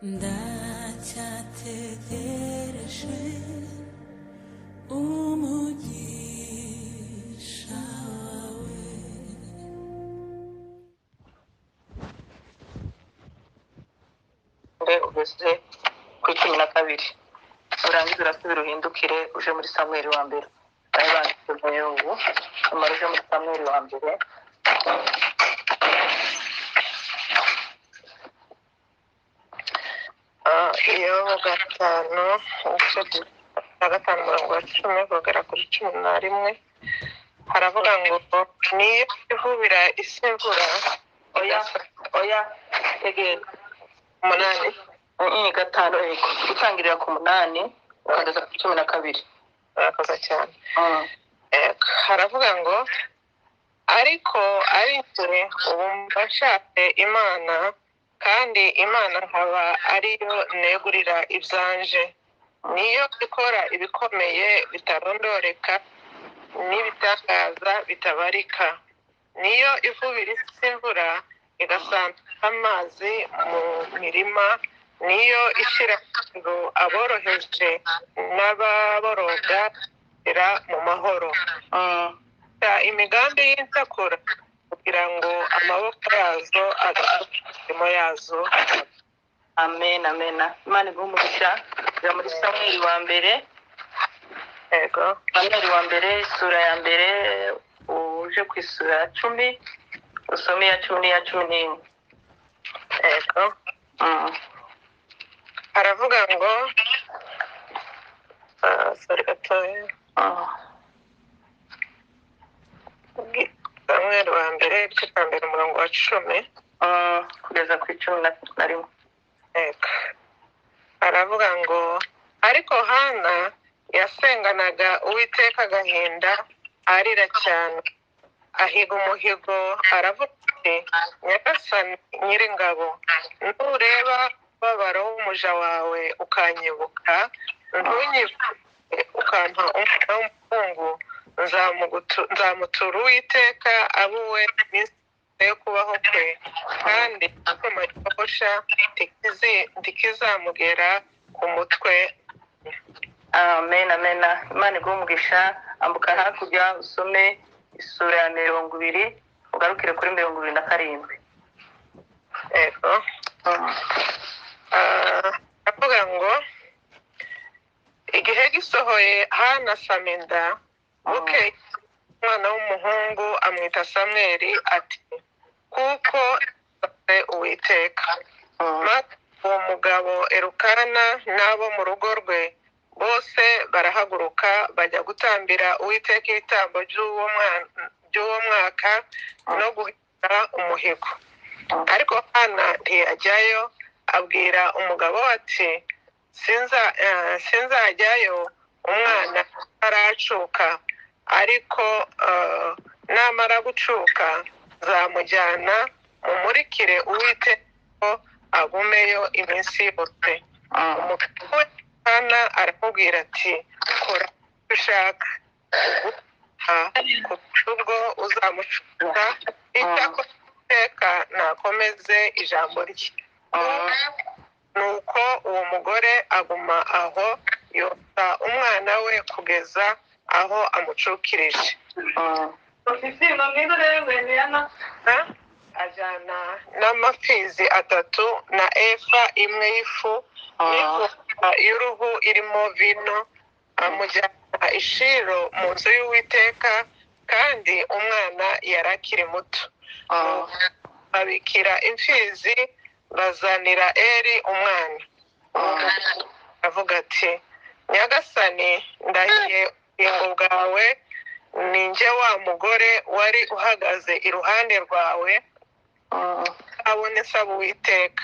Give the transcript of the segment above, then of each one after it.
ndacyategereje umugisha wawe. ugeze kuri 12 urangiza urasubira uhindukire uje muri Samweli wa mbere. bari banditse ubu amara uje muri Samweli wa mbere. iyo gatanu gatanu umurongo wa 10 kugera kuri 11 haravuga ngo niyo ihubira isi imvura oya tegeka 8 gatanu gutangirira ku 8 ukageza ku 12. Arakoze cyane. Haravuga ngo ariko ari twe ubu mbashatse Imana kandi Imana nkaba ariyo negurira ibyanje, niyo ikora ibikomeye bitarondoreka n'ibitakaza bitabarika, niyo ivubira isi imvura igasanza amazi mu mirima, niyo ishyira ngo aboroheje n'ababoroga mu mahoro. Imigambi y'intakura kugira ngo amaboko yazo agakurimo yazo. Amen amen. Imana igumugisha muri Samweli wa mbere. Yego. Samweli wa mbere sura ya mbere uje ku isura ya 10 usome ya 10 ya 11. Yego. Aravuga ngo sorry gatoya. Samweli wa mbere igice cya mbere umurongo wa 10 kugeza ku 11. Yego. Aravuga ngo ariko Hana yasenganaga Uwiteka agahinda arira cyane, ahiga umuhigo aravuga ati Nyagasani Nyiringabo, ntureba babaro w'umuja wawe ukanyibuka, ntunyibuke ukampa umwana w'umuhungu, nzamutura Uwiteka abuwe iminsi yo kubaho kwe, kandi icyuma cyogosha ntikizamugera ku mutwe. Amen amen. Imana igumugisha. Ambuka hakurya usome isura ya 20 ugarukire kuri 27. Yego. Avuga ngo igihe gisohoye Hana Saminda buke umwana w'umuhungu amwita Samweli ati kuko Uwiteka. Uwo mugabo Elukana n'abo mu rugo rwe bose barahaguruka bajya gutambira Uwiteka ibitambo by'uwo mwaka no guhiga umuhigo. Ariko Hana ntiyajyayo, abwira umugabo ati sinzajyayo umwana aracuka, ariko namara gucuka nzamujyana mumurikire Uwiteka agumeyo iminsi yose. Umugabo Hana aramubwira ati kora icyo ushaka, kubwo uzamucuka icyakora Uwiteka nakomeze ijambo rye. Nuko uwo mugore aguma aho yota umwana we kugeza aho amucukirije. Ajyana n'amapfizi 3 na efa imwe y'ifu n'ifuka y'uruhu irimo vino, amujyana i Shilo mu nzu y'Uwiteka, kandi umwana yarakiri muto. Babikira imfizi bazanira Eli umwana. Avuga ati Nyagasani ndahiye ubugingo bwawe, ninjye wa mugore wari uhagaze iruhande rwawe abone nsaba Uwiteka.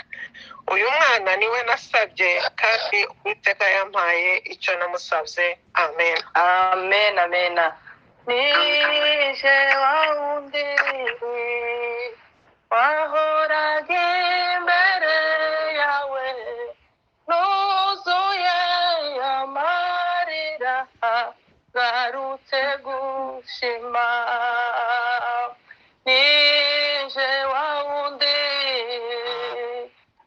Uyu mwana niwe nasabye, kandi Uwiteka yampaye icyo namusabye. Amen amen amen. Nije wawundi wahoraga imbere yawe, nuzuye amarira garutse gushima. Nije wawundi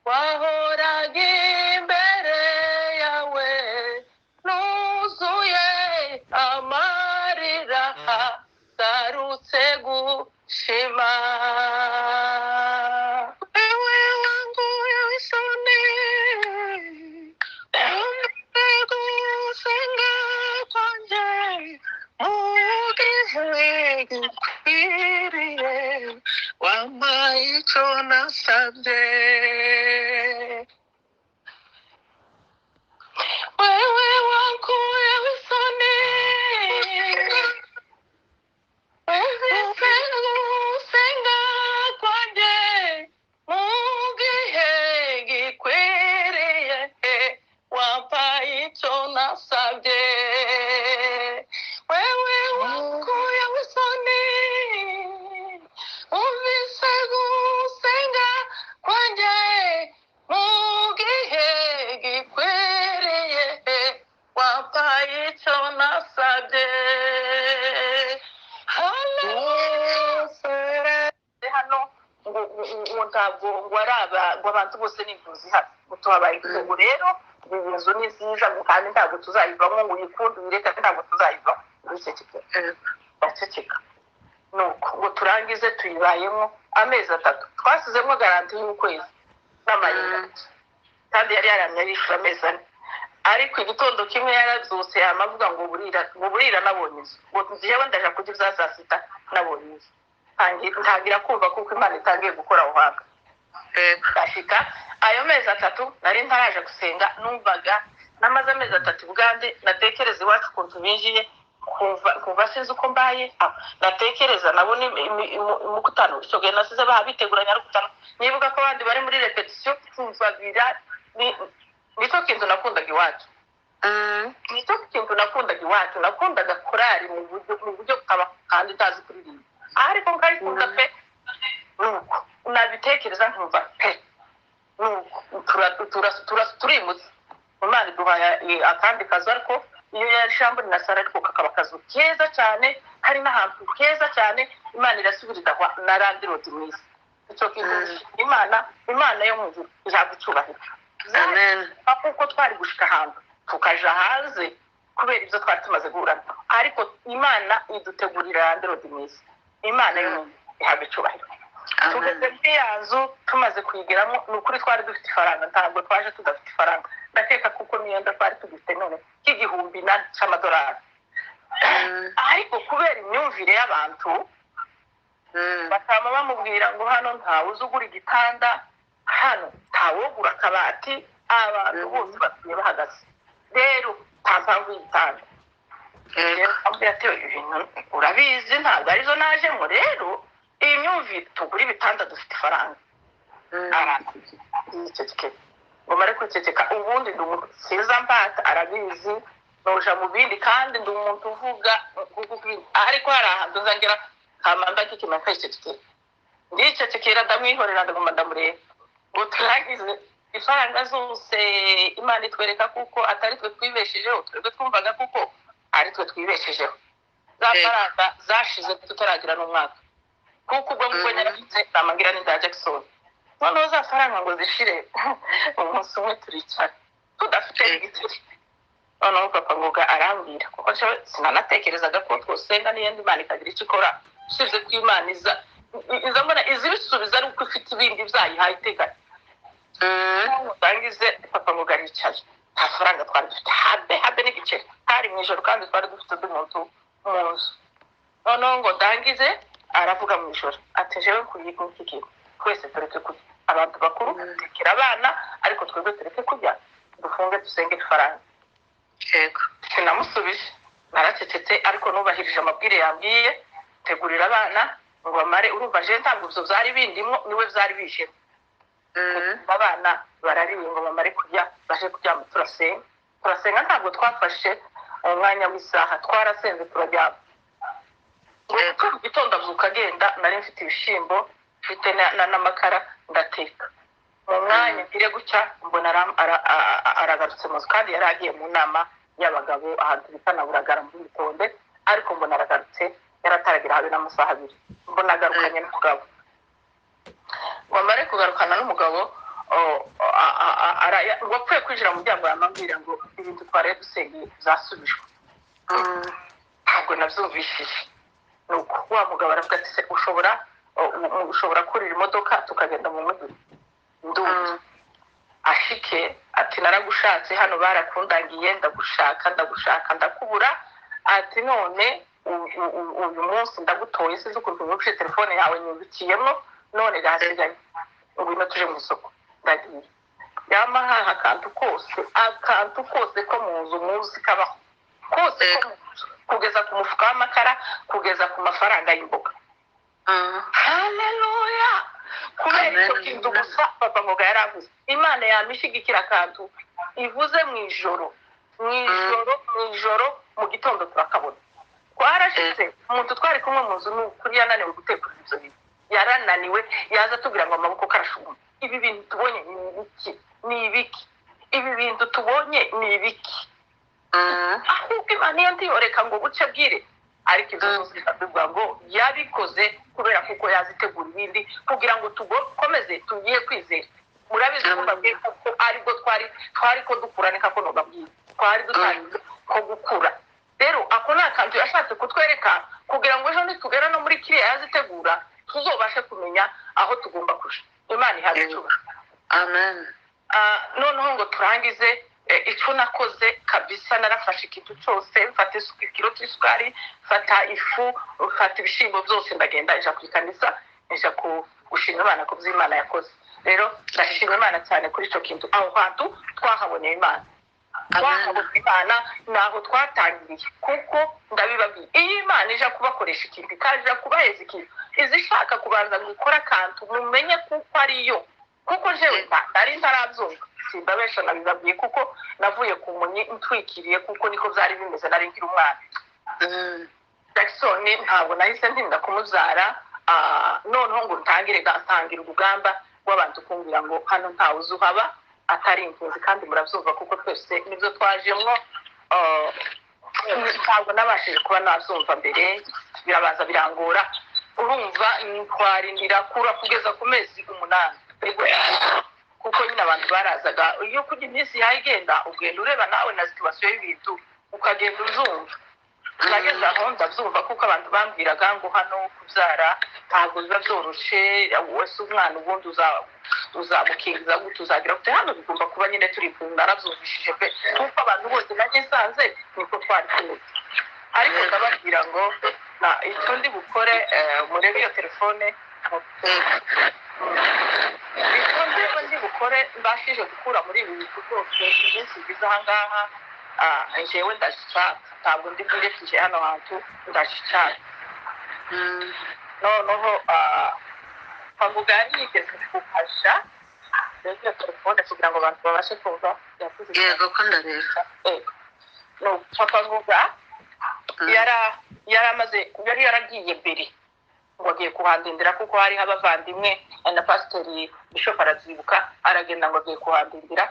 wahoraga nasabye wewe wankuye wisoni usenga kwanjye mu gihe gikwiriye wampaye icyo nasabye wewe wankuye wisoni umvise gusenga kwanjye mu gihe gikwiriye wampaye icyo nasabye hano ngo ntabwo ngo abantu bose n'impunzi hano ngo tuhabaye ubu rero iyi nzu ni nziza kandi ntabwo tuzayivamo ngo uyikunde uyireke ntabwo tuzayivamo ndaceceka nuko ngo turangize tuyibayemo amezi 3 twasizemo garanti y'ukwezi n'amayinga kandi yari yaramye yishyura amezi 4 ariko igitondo kimwe yarazuse amavuga ngo burira nabonye inzu ngo njyewe ndaje kujya ibya saa sita nabonye inzu ntangira kumva kuko Imana itangiye gukora aho hanga ndashika ayo mezi 3 nari ntaraje gusenga numvaga namaze amezi 3 Bugande natekereza iwacu ukuntu binjiye kuva sinzi uko mbaye natekereza nabo ni mukutano icyo gihe nasize babiteguranya rukutano nibuka ko abandi bari muri repetition kumvabira nicyo kintu nakundaga iwacu nicyo kintu nakundaga iwacu nakundaga korari mu buryo kaba kandi tazi kuririmba ariko ngayikunda pe nuko nabitekereza nkumva pe nuko turimutse Imana iduhaye akandi kazi ariko iyo yashambo na Sara ariko kakaba kazi keza cyane hari n'ahantu keza cyane Imana irasubiriza na randi rodi mwisi icyo kintu Imana yo mu ijuru izagucubahira amen kuko twari gushika hanze tukaja hanze kubera ibyo twari tumaze guhurana ariko Imana idutegurira randi rodi mwisi Imana yo ihabicubahira tugeze muri yanzu tumaze kuyigeramo nukuri twari dufite ifaranga ntabwo twaje tudafite ifaranga ndakeka kuko niyenda twari tugifite none k'igihumbi cy'amadolari ariko kubera imyumvire y'abantu bakaba bamubwira ngo hano ntawe uzugura igitanda hano ntawogura akabati abantu bose batuye bahagaze rero nta mpamvu y'igitanda urabizi ntabwo arizo najemo rero iyi myumvire tugura ibitanda dufite ifaranga ngo mare kwiceceka ubundi ndi umuntu siza mbata arabizi noja mu bindi kandi ndi umuntu uvuga ariko hari ahantu nzangera kamamba kikima kwicecekera ndicecekera ndamwihorera ndagomba ndamureba ngo turagize ifaranga zose Imana itwereka kuko atari twe twibeshejeho twebwe twumvaga kuko ari twe twibeshejeho za faranga zashize tutaragira n'umwaka kuko ubwo ngo nyarafite namangira n'inda Jackson noneho za faranga ngo zishire umunsi umwe turicara tudafite igitiri noneho papa ngoga arambwira kuko sinanatekerezaga ko twosenga n'iyindi Imana ikagira icyo ikora usibye ko Imana iza mbona izibisubiza ari uko ifite ibindi byayihaye iteganya utangize papa ngoga aricaye nta faranga twari dufite habe n'igiceri hari mu ijoro kandi twari dufite undi muntu mu nzu noneho ngo ndangize aravuga mu ijoro atejewe kuyikiki twese tureke kujya abantu bakuru tekera abana ariko twebwe tureke kujya dufunge dusenge ifaranga yego sinamusubije naracecetse ariko nubahirije amabwire yambwiye tegurira abana ngo bamare urumva je ntabwo byo byari bindimo niwe byari bishe abana barariye ngo bamare kujya baje kujya turasenga ntabwo twafashe umwanya w'isaha twarasenze turajyana ngo mu gitondo avuka agenda nari mfite ibishimbo mfite n'amakara ndateka mu mwanya ngire gutya mbona aragarutse mu kandi yari agiye mu nama y'abagabo ahantu bita na Buragara muri Bitonde ariko mbona aragarutse yarataragira habe n'amasaha 2 mbona agarukanye n'umugabo wamare kugarukana n'umugabo wapfuye kwinjira mu muryango yamambwira ngo ibintu twari dusengeye zasubijwe ntabwo nabyumvishije nuko wa mugabo aravuga ati se ushobora kurira imodoka tukagenda mu mujyi ndumva ashike ati naragushatse hano barakundangiye ndagushaka ndakubura ati none uyu munsi ndagutoye sinzi ukuntu nubishe telefone yawe nyibukiyemo none gasigaye ngo tuje mu isoko ndagiye yamahaha akantu kose ko mu nzu muzi kabaho kose ko mu nzu kugeza ku mufuka w'amakara kugeza ku mafaranga y'imboga haleluya kubera icyo kintu gusa papa ngoga yaravuze imana yamishigikira akantu ivuze mu ijoro mu gitondo turakabona twarashize umuntu twari kumwe mu nzu n'ukuri yananiwe gutekura ibyo bintu yarananiwe yaza tubwira ngo amaboko karashuma ibi bintu tubonye ni ibiki ibi bintu tubonye ni ibiki ahubwo imana iyo ndiyoreka ngo buce bwire ariko ibyo byose bikavuga ngo yabikoze kubera kuko yazitegura ibindi kugira ngo tukomeze tugiye kwizera murabizi ko babwiye ko aribwo twari ko dukura niko ko nobabwiye twari dutangiye ko gukura rero ako ni akantu yashatse kutwereka kugira ngo ejo nitugera no muri kiriya yazitegura tuzobashe kumenya aho tugomba kuja imana ihaze cyubahiro amen noneho ngo turangize icyo nakoze kabisa narafashe ikintu cyose mfata ikiro cy'isukari mfata ifu mfata ibishyimbo byose ndagenda ija ku ikanisa ija gushima imana ku by'imana yakoze rero ndashima imana cyane kuri icyo kintu aho hantu twahaboneye imana imana naho twatangiriye kuko ndabibabwiye iyo imana ija kubakoresha ikintu ikaja kubaheza ikintu izishaka kubanza gukora akantu mumenye kuko ariyo kuko jewe ntari ntarabyumva simbabesha nabibabwiye kuko navuye ku munyi ntwikiriye kuko niko byari bimeze nari nkiri umwana Jackson ntabwo nahise ntinda kumubyara noneho ngo ntangira urugamba rw'abantu kumbwira ngo hano ntawe uzuhaba atari impunzi kandi murabyumva kuko twese nibyo twajemwo ntabwo nabashije kuba nabyumva mbere birabaza birangora urumva twarindira kura kugeza ku mezi 8 kuko nyine abantu barazaga iyo kujya iminsi yayigenda ugenda ureba nawe na situwasiyo y'ibintu ukagenda uzumva nageze aho ndabyumva kuko abantu bambwiraga ngo hano kubyara ntabwo biba byoroshe wese umwana ubundi uzamukingiza gute uzagira gute hano bigomba kuba nyine turi kumwe narabyumvishije pe kuko abantu bose nagisanze niko twari kumwe ariko ndababwira ngo icyo ndi bukore murebe iyo telefone icyo ndi bukore mbashije gukura muri ibi bintu byose iminsi biza aha ngaha njyewe ndashaka ntabwo ndi bwirekije hano hantu ndashaka noneho twavuga yigeze kufasha iyo telefone kugira ngo abantu babashe kumva yego ko ndareba no twavuga yari yaragiye mbere ngo agiye kuhandindira kuko hariho abavandimwe na pasiteri bishop arazibuka aragenda ngo agiye kuhandindira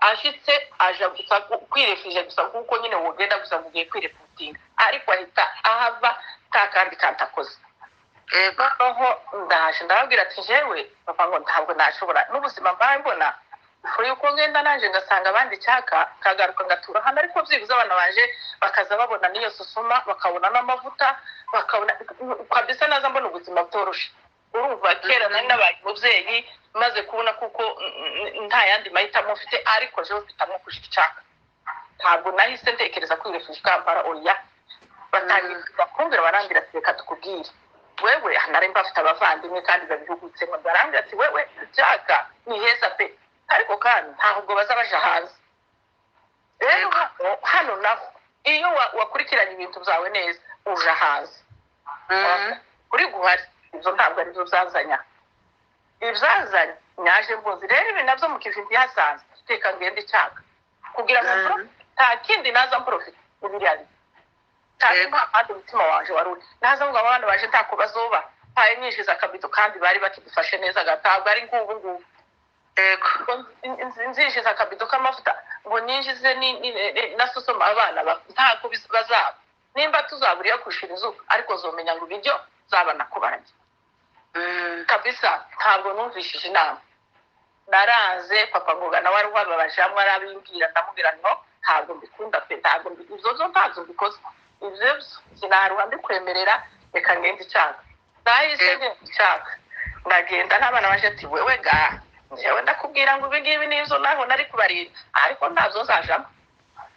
ashitse aja gusa kwirefije gusa kuko nyine wogenda gusa mugiye kwireputinga ariko ahita ahava kandi kantakoze noneho ndaje ndababwira ati jewe papa ngo ntabwo nashobora n'ubuzima mbaye mbona ifu yuko ngenda nanje ngasanga abandi cyaka kagaruka ngatura hano ariko byibuze abana baje bakaza babona niyo susuma bakabona n'amavuta bakabona kabisa naza mbona ubuzima bworoshe urumva kera nari nabaye umubyeyi maze kubona kuko nta yandi mahitamo mfite ariko jewe mfitamo kushicaka ntabwo nahise ntekereza kwirefuje Kampala oya batangira kumbwira barambira ati reka tukubwire wewe nari mbafite abavandimwe kandi babihugutse ngo barambira ati wewe cyaka ni heza pe ariko kandi ntabwo bazabaja hanze rero hano naho iyo wakurikiranye ibintu byawe neza uja hanze kuri guhari ibyo ntabwo ari byo byazanya ibyazanye nyaje mbuzi rero ibi nabyo mu kivindi hasanze reka ngende cyaka kugira ngo nta kindi naza mprofite n'ibiriya kandi mpamvu umutima wanje waruri naza ngo abana baje ntako bazoba paye nyinjiza akabido kandi bari bakidufashe neza gatabwa ari ngubu nzinjiza akabido k'amavuta ngo nyinjize na susoma abana ntako bazaba nimba tuzaburiye kushira izuba ariko zomenya ngo ibiryo zabana kubaranye kabisa ntabwo numvishije inama naraze papa ngoga nawe ari wababajamwe arabimbwira ndamubwira no ntabwo mbikunda pe ntabwo ibyo ntabwo mbikoze ibyo sinaruha mbikwemerera reka ngende icyaka nahise ngende icyaka ndagenda n'abana baje ati wewe ga njyewe ndakubwira ngo ibi ngibi nizo naho nari kubarira ariko ntabyo nzajamo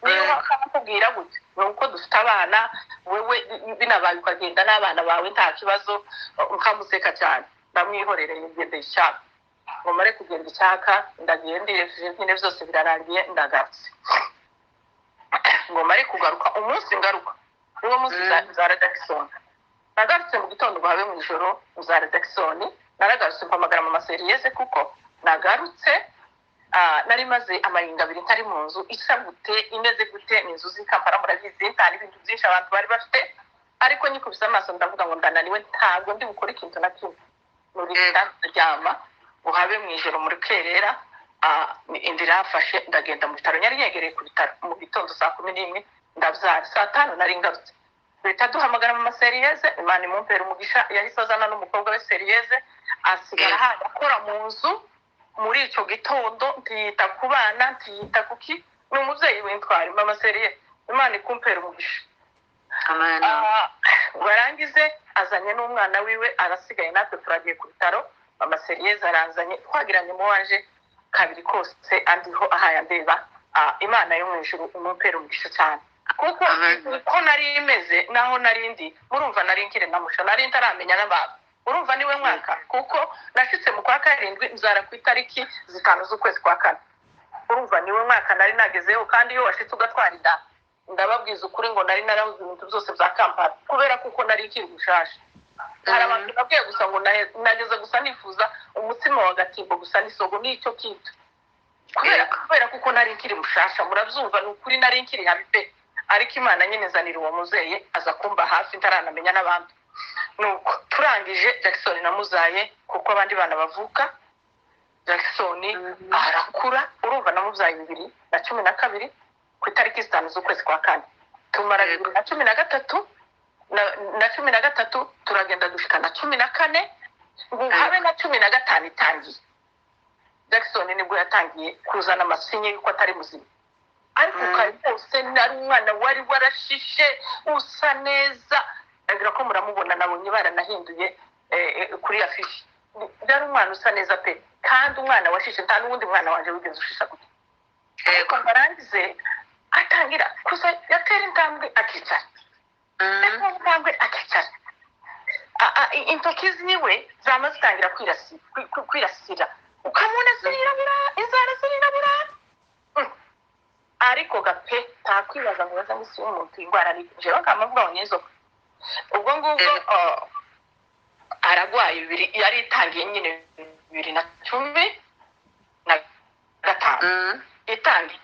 niyo wakakubwira gute nuko dufite abana wewe binabaye ukagenda n'abana bawe nta kibazo ukamuseka cyane ndamwihorere ngende icyaka ngo mare kugenda icyaka ndagiye ndirejeje nyine byose birarangiye ndagarutse ngo mare kugaruka umunsi ngaruka uwo munsi Zara Jackson nagarutse mu gitondo ngo habe mu ijoro Zara Jackson naragarutse mpamagara mu maseriyeze kuko nagarutse nari maze amahinga abiri ntari mu nzu isa gute imeze gute ni inzu z'Ikampala murabizi ntari ibintu byinshi abantu bari bafite ariko nyikubise amaso ndavuga ngo ndananiwe ntabwo ndi bukore ikintu na kimwe muri ndaryama ngo habe mu ijoro muri kerera indira yafashe ndagenda mu bitaro nyari yegereye ku bitaro mu gitondo saa 11 ndabyara saa 5 nari ngarutse leta duhamagara mu maseriyeze Imana imumpera umugisha yahise azana n'umukobwa we seriyeze asigara hano akora mu nzu muri icyo gitondo ntiyita ku bana ntiyita kuki ni umubyeyi w'intwari mama seriyeze Imana ikumpera umugisha Amen. barangize azanye n'umwana wiwe arasigaye natwe turagiye ku bitaro mama seriyeze aranzanye twagiranye mu wanje kabiri kose andiho ahaya ndeba Imana yo mu ijuru imumpera umugisha cyane kuko uko nari imeze naho nari ndi murumva nari nkire namusha nari ntaramenya n'abantu urumva niwe mwaka kuko nashitse mu kwa 7 nzara ku itariki 5 z'ukwezi kwa 4 urumva niwe mwaka nari nagezeho kandi iyo washitse ugatwara inda ndababwiza ukuri ngo nari narahuze ibintu byose bya Kampala kubera kuko nari kiri gushasha hari abantu babwiye gusa ngo nageze gusa nifuza umutsima wa gatimbo gusa nisogo n'icyo kintu kubera kuko nari kiri mushasha murabyumva n'ukuri nari kiri habipe ariko Imana nyine zanira uwo muzeye aza kumba hafi ntaranamenya n'abandi nuko turangije Jackson namuzaye kuko abandi bana bavuka Jackson arakura urumva namubyaye 2012 ku itariki 5 z'ukwezi kwa 4 tumara 2013 na 13 turagenda dushika na 14 ngo habe na 15 itangiye Jackson nibwo yatangiye kuzana amasinye yuko atari muzima ariko kari kose nari umwana wari warashishe usa neza agira ko muramubona nabonye baranahinduye kuri afishi yari umwana usa neza pe kandi umwana washishe nta n'undi mwana wanje wigeze ushisha gute ariko barangize atangira kuza yatera intambwe akicara intoki ziwe zamaze zitangira kwirasira ukamubona zirirabura inzara zirirabura ariko gape takwibaza ngo baza musi y'umuntu indwara ari jewe kamavuga ngo nizo ubwo ngubwo aragwaye yari itangiye nyine 2010 na 5 itangiye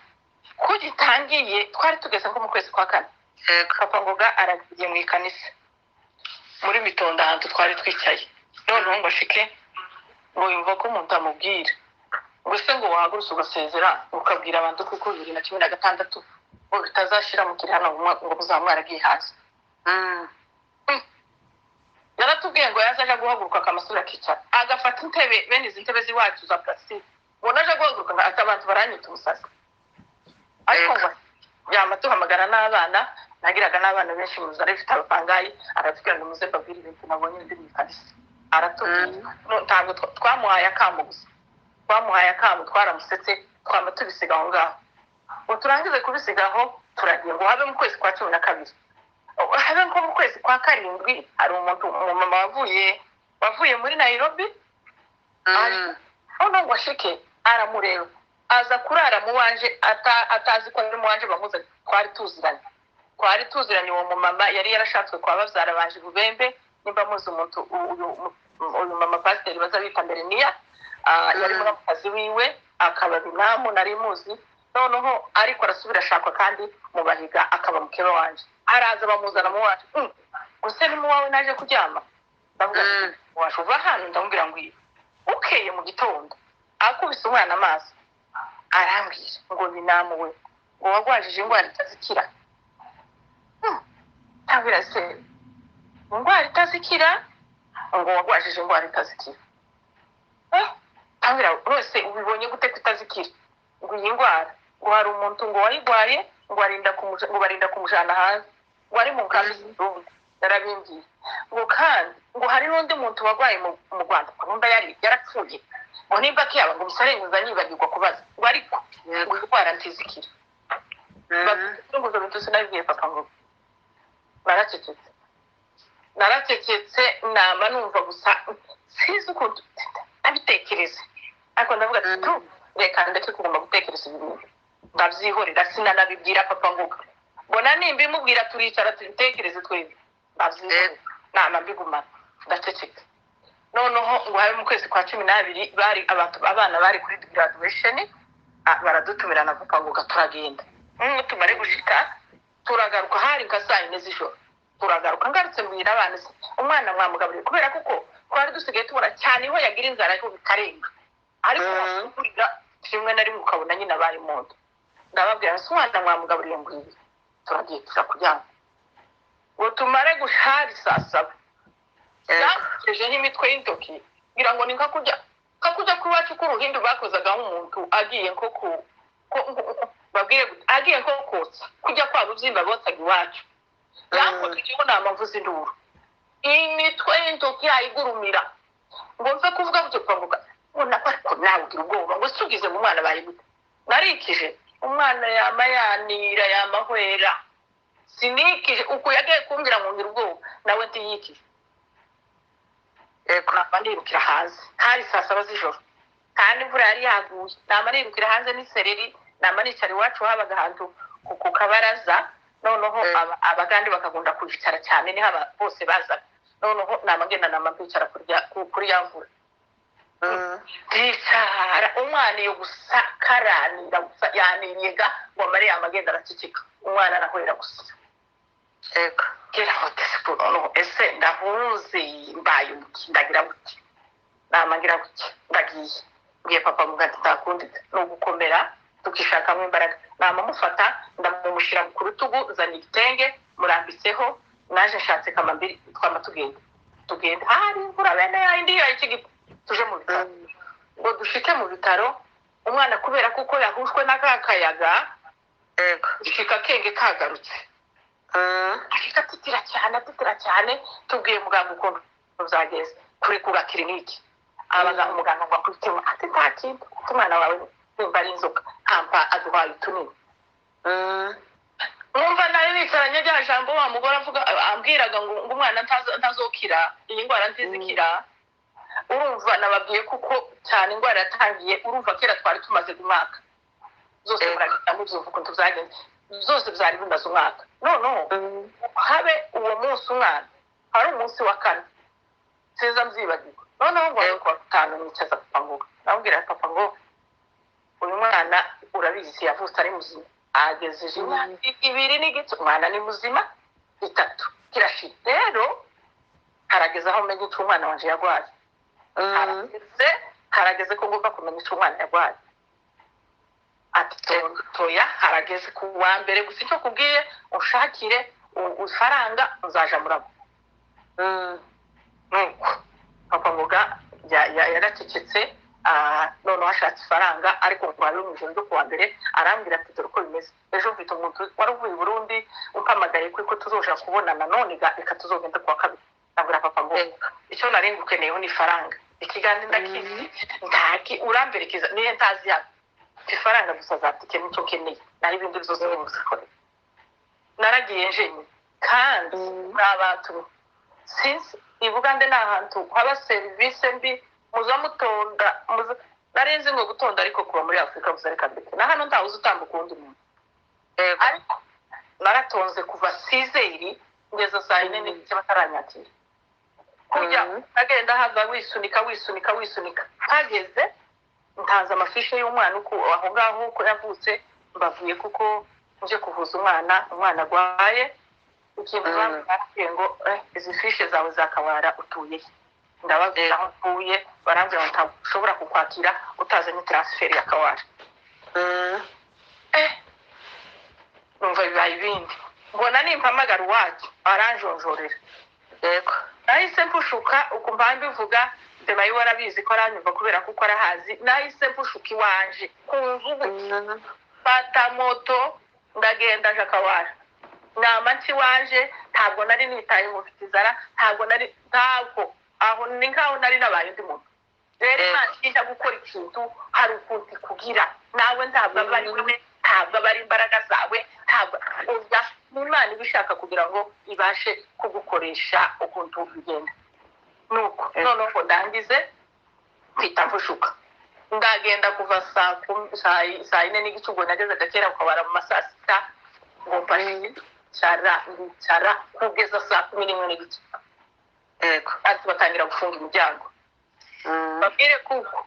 kugitangiye twari tugeze nko mu kwezi kwa 4 papa ngoga aragiye mu ikanisa muri mitonda ahantu twari twicaye noneho ngo ashike ngo yumva ko umuntu amubwira gusa ngo wahagurutse ugasezera ukabwira abantu kuko 2016 ngo bitazashira mu kirihano ngo muzamwaragiye hasi yaratubwiye ngo yazaje guhaguruka akamasura kicara agafata intebe bene izi ntebe ziwacu za plastique ngo naje guhaguruka ati abantu baranyita umusasi ariko ngo yamatuhamagara n'abana nagiraga n'abana benshi mu zare bifite abapangayi aratubwira ngo muze babwire ibintu nabonye ndi mu kanisa aratubwira ntabwo twamuhaye akamu gusa twamuhaye akamu twaramusetse twama tubisiga aho ngaho ngo turangize kubisigaho turagiye ngo habe mu kwezi kwa 12 habe nko mu kwezi kwa 7 hari umuntu umumama wavuye muri Nairobi ono ngo ashike aramureba aza kurara mu wanje atazi ko ari mu wanje bamuze twari tuziranye uwo mumama yari yarashatswe kwa bavyara banje Bubembe nimba muzi umuntu uyu mama pastor baza bita mbere niya yari muri akazi wiwe akaba binamu nari muzi noneho ariko arasubira shakwa kandi mu bahiga akaba mukero wanje araza bamuzana mu wacu gusa ni mu wawe naje kuryama ndavuga wacu va hano ndamubwira ngo ukeye mu gitondo akubise umwana amaso arambwira ngo binamu we ngo wagwajije ingwara itazikira tabira se ingwara itazikira ngo wagwajije ingwara itazikira tabira rose ubibonye gute kutazikira ngo iyi ngwara ngo hari umuntu ngo wayigwaye ngo barinda kumujana hanze ngo ari mu kambi y'ubundi yarabimbiye ngo kandi ngo hari n'undi muntu wagwaye mu Rwanda kumunda yari yarapfuye ngo nimba kiyaba ngo musarenguza nibagirwa kubaza ngo ariko ngo indwara ntizikira ngo zo bintu sinabwiye papa ngo naracecetse nama numva gusa sizi ukuntu abitekereza ariko ndavuga ati tu reka ndeke kugomba gutekereza ibintu ndabyihorera sinanabibwira papa ngo mbona nimba imubwira turicara tubitekereze twebwe ndabyihorera nama mbigumana ndaceceka noneho ngo habe mu kwezi kwa 12 bari abana bari kuri graduation baradutumira na papa ngo turagenda tumare gushika turagaruka hari nka saa 4 z'ijoro turagaruka ngarutse mbwira abana umwana mwamugaburira kubera kuko twari dusigaye tubona cyane iho yagira inzara ariko bikarenga ariko kurira kimwe nari mukabona nyine abaye mondo ndababwira umwana mwamugaburira ngo ibi turagiye kuryama ngo tumare gushari saa 7 yaje n'imitwe y'intoki ngira ngo ni nkakujya ku wacu k'uruhindu bakozaga nk'umuntu agiye nko babwiye agiye nko kotsa kujya kwa ruzimba botaga iwacu yakoze cyo nama mvuze induru imitwe y'intoki yayigurumira ngo mve kuvuga byo kwavuga ubona ko nawe ugira ubwoba ngo sugize mu mwana bari gute narikije umwana yamanira yamahwera sinikije uko yagiye kumbira ngo ngira ubwoba nawe ntiyikije namanirukira hanze hari saa 7 z'ijoro kandi imvura yari yaguye namanirukira hanze n'isereri namanicara iwacu habaga ahantu ku kabaraza noneho abagandi bakagunda kujicara cyane ni haba bose baza noneho namagenda namambicara kuri yamvura ndicara umwana yo gusakaranira yaniriga ngo mare yamagenda aracicika umwana arahwera gusa ego kera hotesiporo no ese ndahuze mbaye ndagira buti namagira buti ndagiye ngiye papa mugati takundi no gukomera tukishakamo imbaraga namamufata ndamumushyira ku rutugu zana igitenge murambitseho naje nshatse kamambiri twama tugenda hari imvura bene yindi y'ikigiti tuje mu bitaro ngo dushike mu bitaro umwana kubera kuko yahushwe n'akakayaga dushika kenge kagarutse ashika titira cyane tubwiye muganga ukuntu uzageze kuri kuga clinique abaga umuganga ngo akutema ati ntakintu umwana wawe nimba ari inzoka ampa aduhaye tunini numva nawe bicaranye rya jambo wa mugore avuga ambwiraga ngo umwana ntazokira iyi ndwara ntizikira urumva nababwiye kuko cyane indwara yatangiye urumva kera twari tumaze umwaka zose muragita mubyumva ukuntu byagenze zose byari bimaze umwaka noneho habe uwo munsi umwana hari umunsi wa 4 sinza mbyibagirwa noneho ngo kwa 5 nicaza papa ngo nabwira papa ngo uyu mwana urabizi yavutse ari muzima agejeje imyaka 2 n'igitse umwana ni muzima 3 kirashira rero harageze aho menye icyo umwana wanje yagwaye harageze ko ngomba kumenya icyo umwana yagwaye ati toya harageze ku wa mbere gusa icyo kubwiye ushakire ufaranga uzaja murabo nuko papa ngoga yaracecetse none washatse ifaranga ariko kwari mu ijoro ku wa mbere arambwira ati dore ko bimeze ejo mfite umuntu waravuye i Burundi umpamagaye ko tuzoja kubonana none reka tuzogenda ku wa 2 nabwira papa ngo icyo nari ngukeneyeho ni ifaranga ikigandi ndakizi ndaki uramberekeza niye ntazi ya ifaranga gusa zatike nicyo keneye nari ibindi byose bizakora naragiye njenye kandi n'abantu since ibugande n'ahantu haba service mbi muzamutonda narenze ngo gutonda ariko kuba muri Afrika buzareka mbere na hano ndawuze utambuka undi muntu ariko naratonze kuva 6 ngeza saa 4 n'igice bataranyakira kujya agenda haza wisunika hageze ntaza amafishe y'umwana uko aho ngaho uko yavutse mbavuye kuko nje kuvuza umwana gwaye ikintu bambwiye ngo izi fishe zawe zakawara utuye ndababwira aho utuye barambwira ngo ntashobora kukwakira utazanye transfer yakawara numva bibaye ibindi mbona nimpamagara uwacu aranjonjorera yego nahise mpushuka ukumva mbivuga ndema yiwe arabizi ko aranyumva kubera kuko arahazi nahise mpushuka iwanje kunzugu fata moto ndagenda jakawara namanci wanje ntabwo nari nitaye mu fitizara ntabwo aho ni nkaho nari nabaye ndi muntu rero Imana ije gukora ikintu hari ukuntu kugira nawe ntabwo bari wewe ntabwo bari imbaraga zawe ntabwo uza Imana ibishaka kugira ngo ibashe kugukoresha ukuntu bigenda nuko noneho ndangize kwita mfushuka ndagenda kuva saa yine n'igice ubwo nageze gakera ukabara mu masaa sita ngo mfashe ndicara kugeza saa 11:30 yego ati batangira gufunga imiryango babwire kuko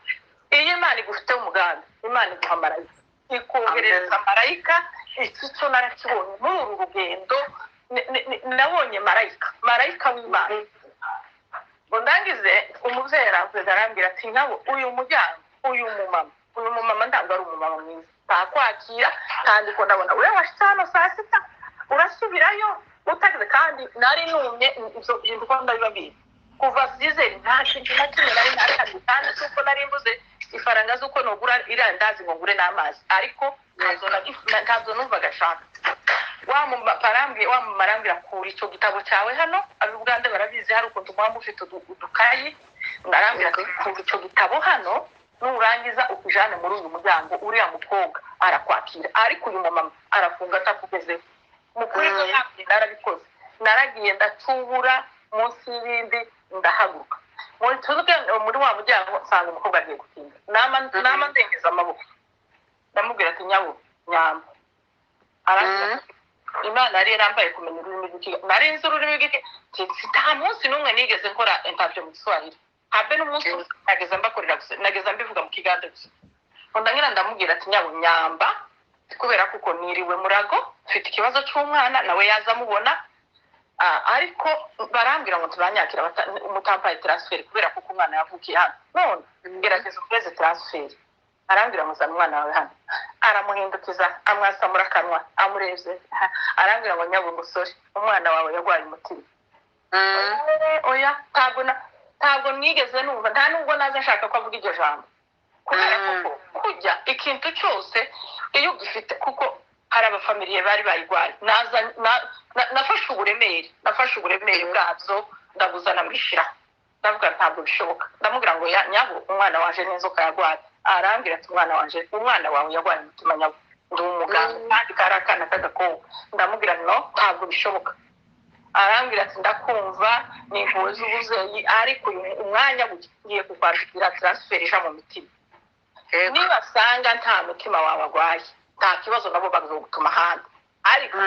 iyo Imana igufite umugambi Imana iguha marayika ikohereza marayika iki cyo narakibonye muri uru rugendo nabonye marayika w'Imana ngo ndangize umuvyeyi arambwira ati nabo uyu muryango uyu mumama ntabwo ari umumama mwiza takwakira kandi ko ndabona ure washitse hano saa sita urasubirayo utagize kandi nari numye ibyo bintu ko ndabibabwira kuva Sizeri nta kintu na kimwe nari nakandi kandi kuko nari mbuze ifaranga z'uko nogura irandazi ngo ngure n'amazi ariko ntazo numvaga nshaka wamumarambira kura icyo gitabo cyawe hano ab'Uganda barabizi hari ukuntu mwamba ufite udukayi ngarambira ati kura icyo gitabo hano nurangiza ukijane muri uyu muryango uriya mukobwa arakwakira ariko uyu mama arafunga atakugezeho mukuri ko narabikoze naragiye ndacubura munsi y'ibindi ndahaguruka muri wa muryango nsanga umukobwa agiye gutinda nama ndengeza amaboko ndamubwira ati nyamba Imana yari yarambaye kumenya ururimi rw'iki nari nzi ururimi rw'iki nta munsi n'umwe nigeze nkora interview mu Kiswahili habe n'umunsi nageze mbakorera gusa nageze mbivuga mu Kiganda gusa ndangira ndamubwira ati nyamba kubera kuko niriwe murago mfite ikibazo cy'umwana nawe yaza mubona ariko barambwira ngo tubanyakira umutampaye transfer kubera kuko umwana yavukiye hano none ngerageza ukweze transfer arambwira ngo zana umwana wawe hano aramuhindukiza amwasamura kanwa amureze arambwira ngo musore umwana wawe yarwaye umutima oya ntabwo nigeze numva nta nubwo naza nshaka ko avuga iryo jambo kubera kuko kujya ikintu cyose iyo ugifite kuko hari abafamiliye bari bayirwaye nafashe uburemere bwabyo ndabuzana mbishiraho ndavuga ntabwo bishoboka ndamubwira ngo nyabo umwana wanje n'inzoka yarwaye arambwira ati umwana wawe yarwaye umutima nyabo ndi umuganga kandi karakana kagakobwa ndamubwira no ntabwo bishoboka arambwira ati ndakumva n'impuhwe z'ubuzeyi ariko umwanya ngiye kukwandikira transfer ija mu mitima niba asanga nta mutima wawe arwaye nta kibazo nabo bazogutuma ahandi ariko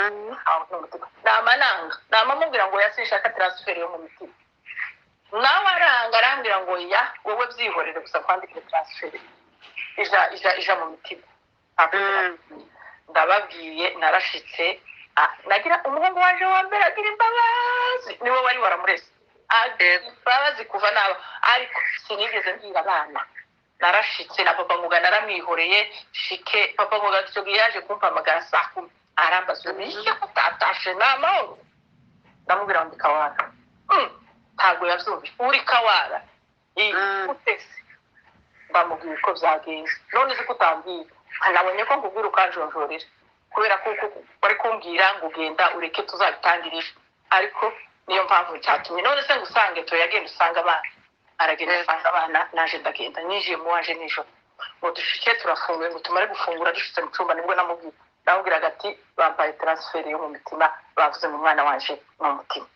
namamubwira ngo yasinshaka transfer yo mu mitima nawe arambwira ngo wowe byihorere gusa kwandikira transfer ija mu mitima ndababwiye narashitse nagira umuhungu waje wa mbere agira imbabazi niwe wari waramurese imbabazi kuva naba ariko sinigeze mbwira abana narashitse na papa Muga naramwihoreye shike papa Muga cyo yaje kumpamagara saa 10 arambaza ubishye kutatashe n'amahoro ndamubwira ngo ndikawara ntabwo yavyumva uri kawara utese bamubwiye ko byagenze none se kutambwira nabonye ko ngubwira ukanjonjorera kubera ko bari kumbwira ngo genda ureke tuzabitangirisha ariko niyo mpamvu cyatumye none se ngusange to yagenda usanga abana aragenda asanga abana naje ndagenda nije mu waje nijo ngo dushike turafunguye ngo tumare gufungura dushitse mu cyumba nibwo namubwiraga ati bampaye transfer yo mu mitima bavuze mu mwana wanje mu mutima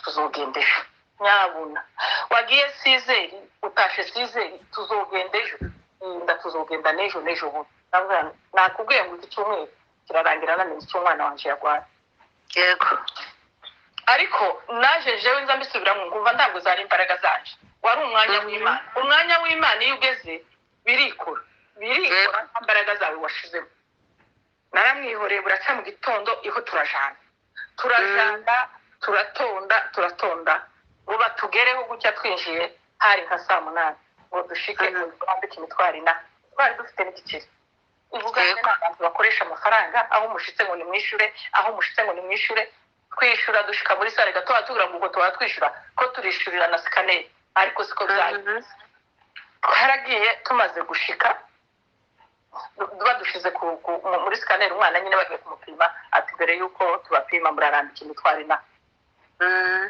tuzogendesha nyabuna wagiye Sizeri utashe Sizeri tuzogendejo tuzogenda nejo bundi nakubwiye ngo icyumweru kirarangira nane cy'umwana wanje yarwaye yego ariko naje jewe nza mbisubiramo ngumva ntabwo zari imbaraga zaje wari umwanya w'Imana iyo ugeze birikora imbaraga zawe washizemo naramwihoreye buraca mu gitondo iho turajana turatonda ngo batugereho gutya twinjiye hari nka saa 8 ngo dushike mu Rwanda kimitwarina twari dufite n'igiceri ivuga n'abantu bakoresha amafaranga aho mushitse ngo ni mwishure kwishura dushika muri sare gato atugira ngo tuba twishura ko turishurira na scanner ariko siko byari twaragiye tumaze gushika badushize muri scanner umwana nyine bagiye kumupima ati mbere yuko tubapima murarambika imitwarina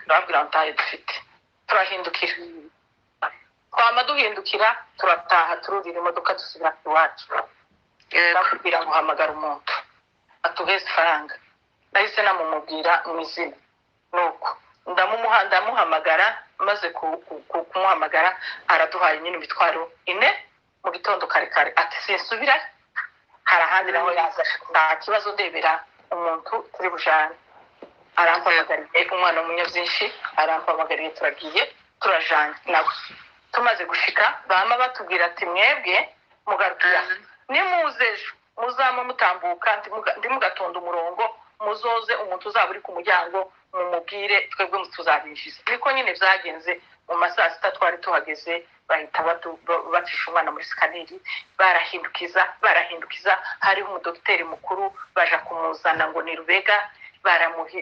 ndabwira ntaye dufite turahindukira duhindukira turataha tururira imodoka dusubira iwacu ndakubwira ngo hamagara umuntu atuheze ifaranga nahise namumubwira mu izina nuko ndamuhamagara maze kumuhamagara araduhaye nyine imitwaro 4 mu gitondo kare kare ati sinsubira hari ahandi naho yaza nta kibazo ndebera umuntu turi bujane arampamagariye umwana w'umunyabyinshi arampamagariye turagiye turajanye nawe tumaze gushika bama batubwira ati mwebwe mugarukira nimuzejo muzama mutambuka ndi mugatonda umurongo muzoze umuntu uzaba uri ku muryango mumubwire twebwe tuzabinjiza niko nyine byagenze mu masaha sita twari tuhageze bahita bacisha umwana muri sikaneri barahindukiza hariho umudogiteri mukuru baja kumuzana ngo ni Rubega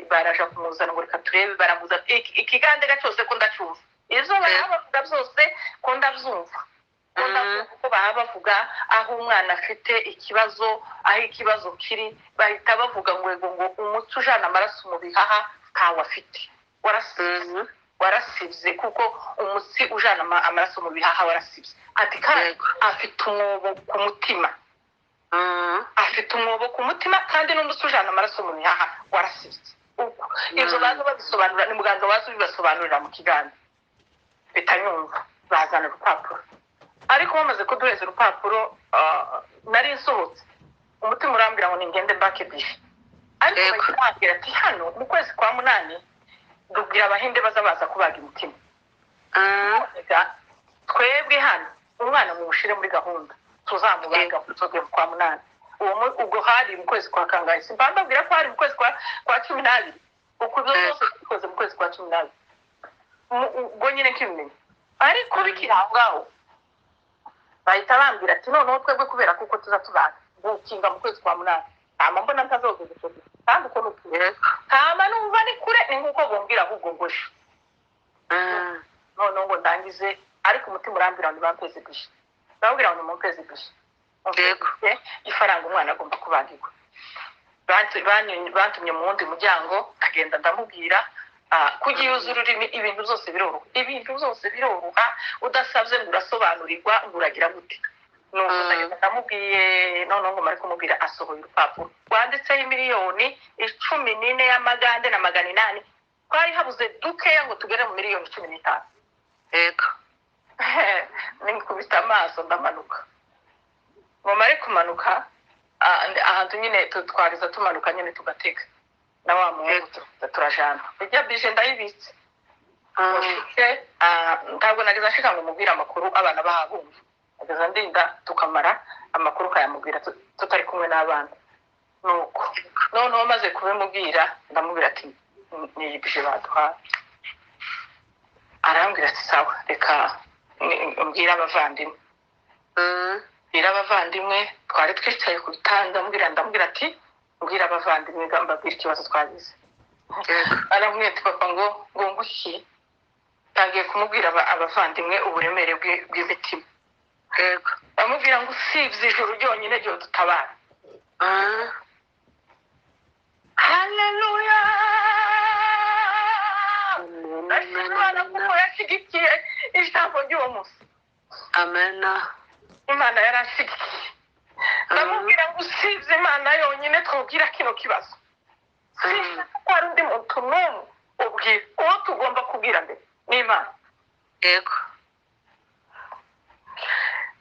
baraja kumuzana ngo reka turebe baramuza ikigandega cyose ko ndacumva izo bavuga byose ko ndabyumva ko bavuga aho umwana afite ikibazo aho ikibazo kiri bahita bavuga ngo umuti ujana amaraso mu bihaha ntawe afite warasibye kuko umutsi ujana amaraso mu bihaha warasibye ati kandi afite umwobo ku mutima afite umwobo ku mutima kandi n'umutsi ujana amaraso mu bihaha warasibye ibyo baza babisobanura ni muganga waza ubibasobanurira mu kiganza bitanyumva bazana urupapuro ariko bamaze kuduheza urupapuro nari nsohotse umutima urambwira ngo ningende mbakebishe ariko bakambwira ati hano mu kwezi kwa 8 dubwira abahinde baza kubaga imitima twebwe hano umwana mu bushire muri gahunda tuzamubaga tuzoge kwa 8 ubwo hari mu kwezi kwa kangahe simbambabwira ko hari mu kwezi kwa 12 uko byose bikoze mu kwezi kwa 12 ubwo nyine kimenye ariko bikiraho bahita bambwira ati noneho twebwe kubera kuko tuzaga gukinga mu kwezi kwa 8 ama mbona ntazoze gusoza kandi uko nutuye kama numva ni kure ni nkuko bombwira ahubwo ngoshe noneho ngo ndangize ariko umutima urambwira ngo bampeze bishe ndabwira ngo mumpeze bishe ifaranga umwana agomba kubagirwa bantumye mu wundi muryango agenda ndamubwira kugiyuza ururimi ibintu byose biroroha udasabye ngo urasobanurirwa ngo uragira gute nuko ndamubwiye none ngo mari kumubwira asohoye urupapuro rwanditseho miliyoni 14 y'amagande na 800 kwari habuze dukeya ngo tugere mu miliyoni 15 yego nikubita amaso ndamanuka ngo mari kumanuka ahantu nyine twariza tumanuka nyine tugateka na wa muhungu turajana bijya bije ndayibitse ntabwo nageza nshika ngo mubwira amakuru abana bahabumva ageza ndinda tukamara amakuru kayamubwira tutari kumwe n'abana nuko none wamaze kubimubwira ndamubwira ati niyibije baduha arambwira ati sawa reka mbwira abavandimwe twari twicaye ku bitanda ndamubwira ati mbwira abavandimwe mbabwira ikibazo twagize arambwira ati papa ngo ngushyi tangiye kumubwira abavandimwe uburemere bw'imitima yego bamubwira ngo usibye ijoro ryonyine ryo dutabara haleluya ndashimira kuko yashyigikiye ijambo ry'uwo munsi amena imana yarashyigikiye ndamubwira ngo usibye imana yonyine twubwira kino kibazo sinshaka ko hari undi muntu n'umwe ubwira uwo tugomba kubwira mbere ni imana yego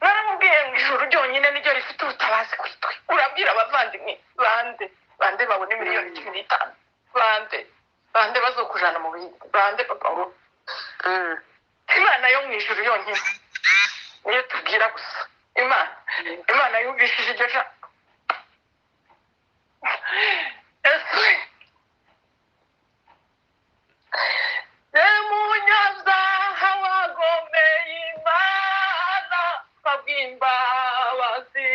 naramubwiye ngo ijuru ryonyine niryo rifite ubutabazi kuri twe urabwira abavandimwe bande babone miliyoni 15 bande bazokujana mu bindi bande papa ngo imana yo mu ijuru yonyine niyo tubwira gusa imana yumvishije iryo jambo Munyazaha wagomeye imana pabwimbabazi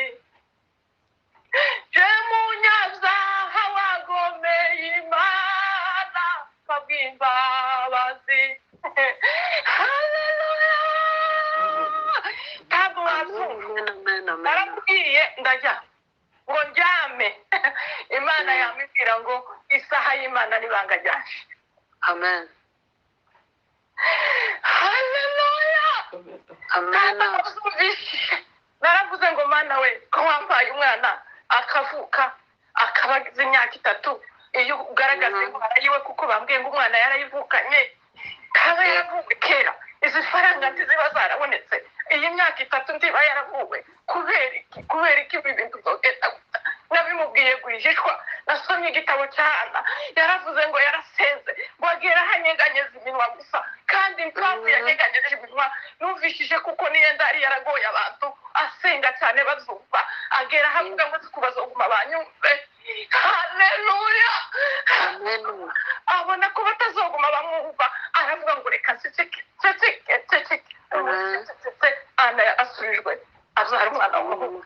munyazaha wagomeye imana pabwimbabazi haleluya ntabwo wazumva narabwiye ndajya ngo njyame imana yamubwira ngo isaha y'imana n'ibanga ryaje amen haleluya amena naravuze ngo mana we ko wambaye umwana akavuka akabagize imyaka 3 iyo ugaragaza indwara yiwe kuko bambwiye ngo umwana yarayivukanye kaba yaravuwe kera izi faranga ntiziba zarabonetse iyi myaka 3 ndiba yaravuwe kubera iki ibi bintu byogenda gusa nabimubwiye guhishwa nasomye igitabo cyana yaravuze ngo yaraseze ngo agera hanyeganyeza iminwa gusa kandi impamvu yanyeganyeje iminwa numvishije kuko niyenda ari yaragoye abantu asenga cyane bazumva agera havuga ngo kubazoguma banyumve haleluya Amen. abona ko batazoguma bamwumva aravuga ngo reka ceceke ana asubijwe azara umwana w'umuhungu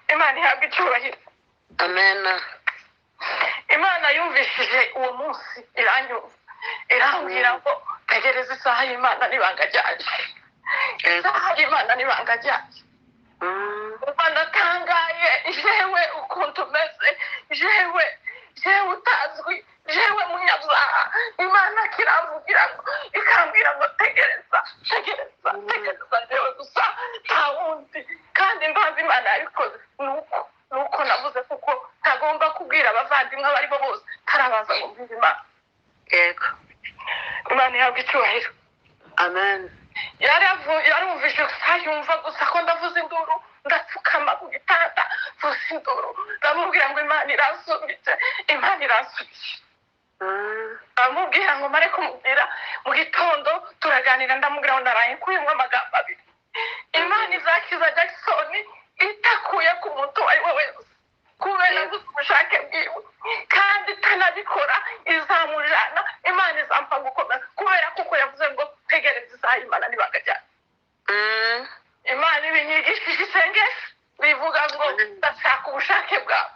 imana ihabwa icyubahiro Amen. imana yumvishije uwo munsi irambwira ngo tegereza isaha y'imana n'ibanga ryayo isaha y'imana n'ibanga ryayo uba ndatangaye jewe ukuntu umeze jewe utazwi jewe munyabyaha imana kiramvugira ngo ikambwira ngo tegereza jewe gusa nta wundi kandi mbazi imana yabikoze nuko navuze kuko ntagomba kubwira abavandimwe abo ari bo bose tarabaza ngo mbwire imana Yego. imana ihabwa icyubahiro Amen. yarumvise gusa yumva gusa ko ndavuze induru ndapfukama ku gitanda vuza induru ndamubwira ngo imana iransubitse ndamubwira ngo mare kumubwira mu gitondo turaganira ndamubwira ngo naraye kuyemo amagambo abiri imana izakiza Jackson itakuye ku muntu uwo ari we wese kubera gusa ubushake bwiwe kandi itanabikora izamujana imana izampa gukomeza kubera kuko yavuze ngo tegereza isaha y'imana n'ibanga ryayo imana ibinyigishije isengesho bivuga ngo ndashaka ubushake bwawe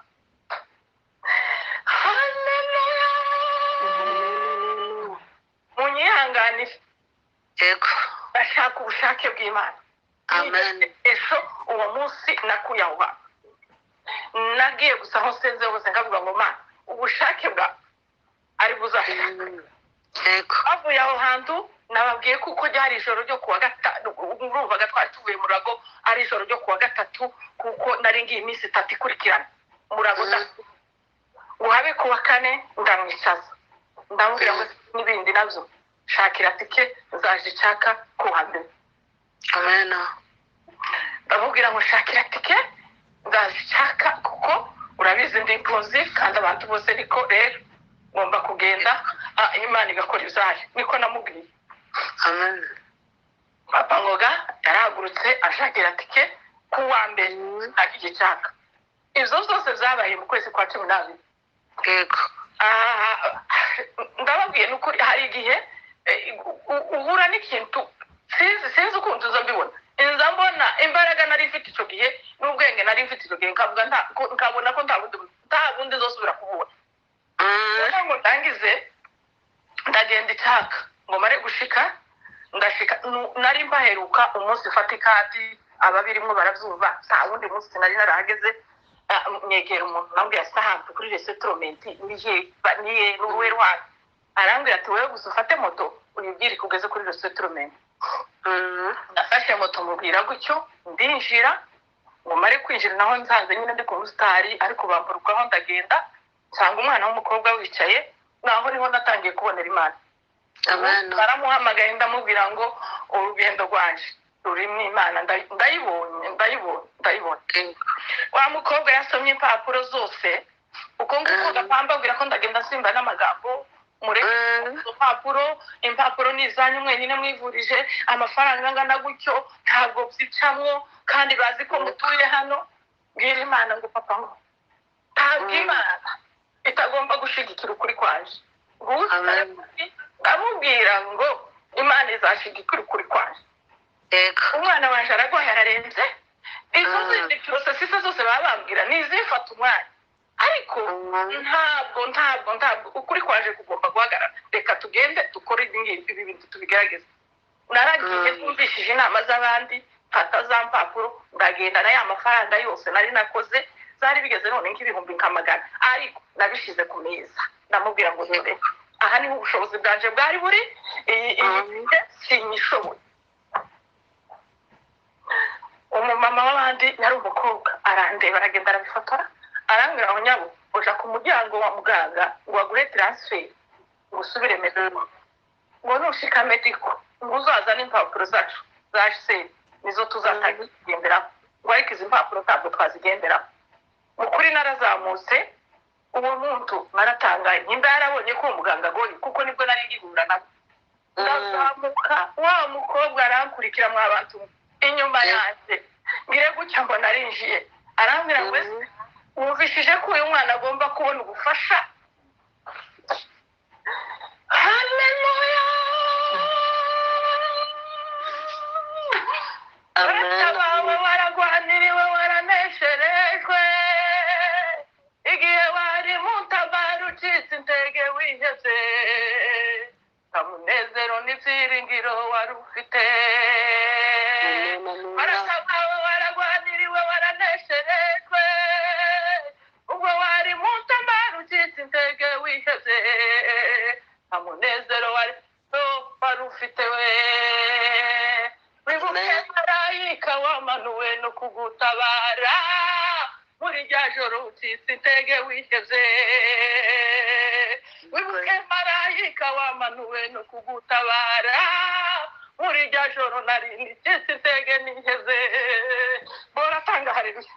haleluya munyihanganire Yego. ndashaka ubushake bw'imana Amen. ejo uwo munsi nakuyahuha nagiye gusa aho senze hose ngavuga ngo mana ubushake bwawe ari buzashaka Yego. bavuye aho hantu nababwiye kuko ryari ijoro ryo kuwa gatanu urumvaga twari tuvuye mu rago ari ijoro ryo kuwa gatatu kuko nari ngiye iminsi 3 ikurikirana murago ngo habe kuwa kane ndamwicaza ndamubwira ngo n'ibindi nabyo shakira tike nzaje cyaka kuwa mbere Amen. ndamubwira ngo shakira tike nzaje cyaka kuko urabizi ndi impunzi kandi abantu bose niko rero ngomba kugenda imana igakora ibyayo niko namubwiye Amen. papa ngoga yarahagurutse ashakira tike kuwa mbere agiye cyaka izo zose zabaye mu kwezi kwa 12 Yego. ndababwiye n'ukuri hari igihe uhura n'ikintu sinzi ukuntu uza mbibona inza mbona imbaraga nari mfite icyo gihe n'ubwenge nari mfite icyo gihe nkabona ko nta bundi zosubira kubona rero ngo ndangize ndagenda icyaka ngo mare gushika ndashika nari mbaheruka umunsi ufata ikadi ababirimo barabyumva nta wundi munsi nari narahageze nyegera umuntu nambwiye asahantu kuri resettlement niye n'uruwe rwayo arambwira ati wewe gusa ufate moto uyibwire kugeze kuri resettlement nafashe moto mubwira gutyo ndinjira ngo mare kwinjira naho nsanze nyine ndi ku musitari ariko bamburukaho ndagenda nsanga umwana w'umukobwa wicaye naho niho natangiye kubonera imana baramuhamagaye ndamubwira ngo urugendo rwanje rurimo imana ndayibonye wa mukobwa yasomye impapuro zose uko nguko gapambabwira ko ndagenda simba n'amagambo mureke impapuro ni izanyu mwenyine mwivurije amafaranga angana gutyo ntabwo byicamwo kandi bazi ko mutuye hano mbwira imana ngo papa ngo ntabwo imana itagomba gushigikira ukuri kwaje ndamubwira ngo imana izashigikira ukuri kwaje umwana wanje aragwaye ararenze izo zindi porosesi zose baba bambwira nizifata umwanya ariko ntabwo ukuri kwaje kugomba guhagarara reka tugende dukore ibi bintu tubigerageze naragiye twumvishije inama z'abandi mfata za mpapuro ndagenda na ya mafaranga yose nari nakoze zari bigeze none nk'ibihumbi nkamagana ariko nabishize ku meza ndamubwira ngo dore aha niho ubushobozi bwanje bwari buri iyi sinyishoboye umumama w'abandi yari umukobwa arandeba aragenda arabifotora arambwira ngo nyabo uja ku muryango wa muganga ngo agure transfer ngo usubire medico ngo nushika medico ngo uzazane impapuro zacu zashe nizo tuzatangira kugenderaho ngo ariko izi mpapuro ntabwo twazigenderaho ukuri narazamutse uwo muntu naratangaye nimba yarabonye ko umuganga agoye kuko nibwo nari ngihura nabo ndazamuka wa mukobwa arankurikira mwa bantu inyuma yanjye ngire gutya mbona arinjiye arambwira ngo ese wumvishije ko uyu mwana agomba kubona ubufasha haleluya bawe waragwaniriwe waranesherejwe igihe wari mutabara ucitse intege wiheze kamunezero n'ibyiringiro wari ufite bawe waragwaniriwe waranesherejwe ubwo wari mutabara ucitse intege wiheze kamunezero wari ufite we wibuke marayika wamanuwe no kugutabara muri rya joro ucitse intege wiheze wibuke marayika wamanuwe no kugutabara muri rya joro nari nicitse intege niheze boratanga haleluya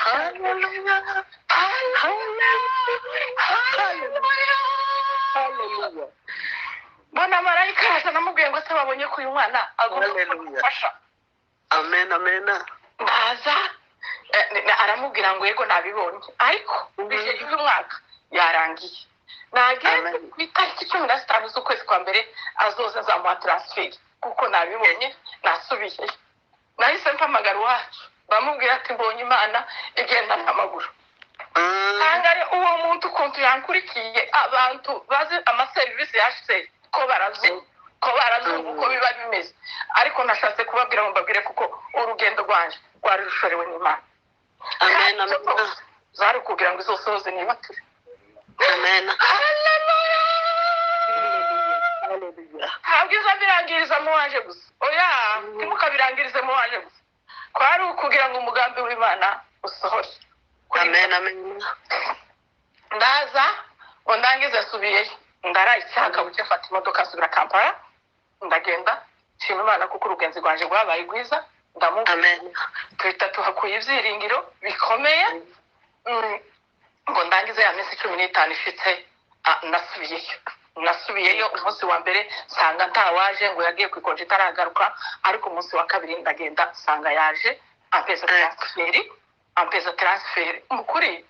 haleluya haleluya mbona marayika araza namubwiye ngo se babonye ko uyu mwana agomba kumufasha amen amen ndaza aramubwira ngo yego nabibonye ariko bije uyu mwaka yarangiye nageze ku itariki 15 z'ukwezi kwa mbere azoza azamuha transfer kuko nabibonye nasubiye nahise mpamagara iwacu bamubwira ati mbonye imana igenda n'amaguru hangare uwo muntu ukuntu yankurikiye abantu bazi amaserivisi yashyize ko barazi uko biba bimeze ariko nashatse kubabwira ngo mbabwire kuko urugendo rwanje rwari rushorewe n'imana amen amen zari kugira ngo izosohoze niba turi amen ntabwo izo birangiriza mu waje gusa oya ntimukabirangirize mu waje gusa kwari ukugira ngo umugambi w'imana usohore amen amen ndaza ngo ndangize asubiyeyo ndarayishaka buke fata imodoka asubira Kampala ndagenda nshima imana kuko urugenzi rwanje rwabaye rwiza amen tuhita tuhakuye ibyiringiro bikomeye ngo ndangize ya minsi 15 ishitse nasubiyeyo umunsi wa mbere nsanga ntawaje ngo yagiye kwikonje itaragaruka ariko umunsi wa kabiri ndagenda nsanga yaje ampeza transferi mukuri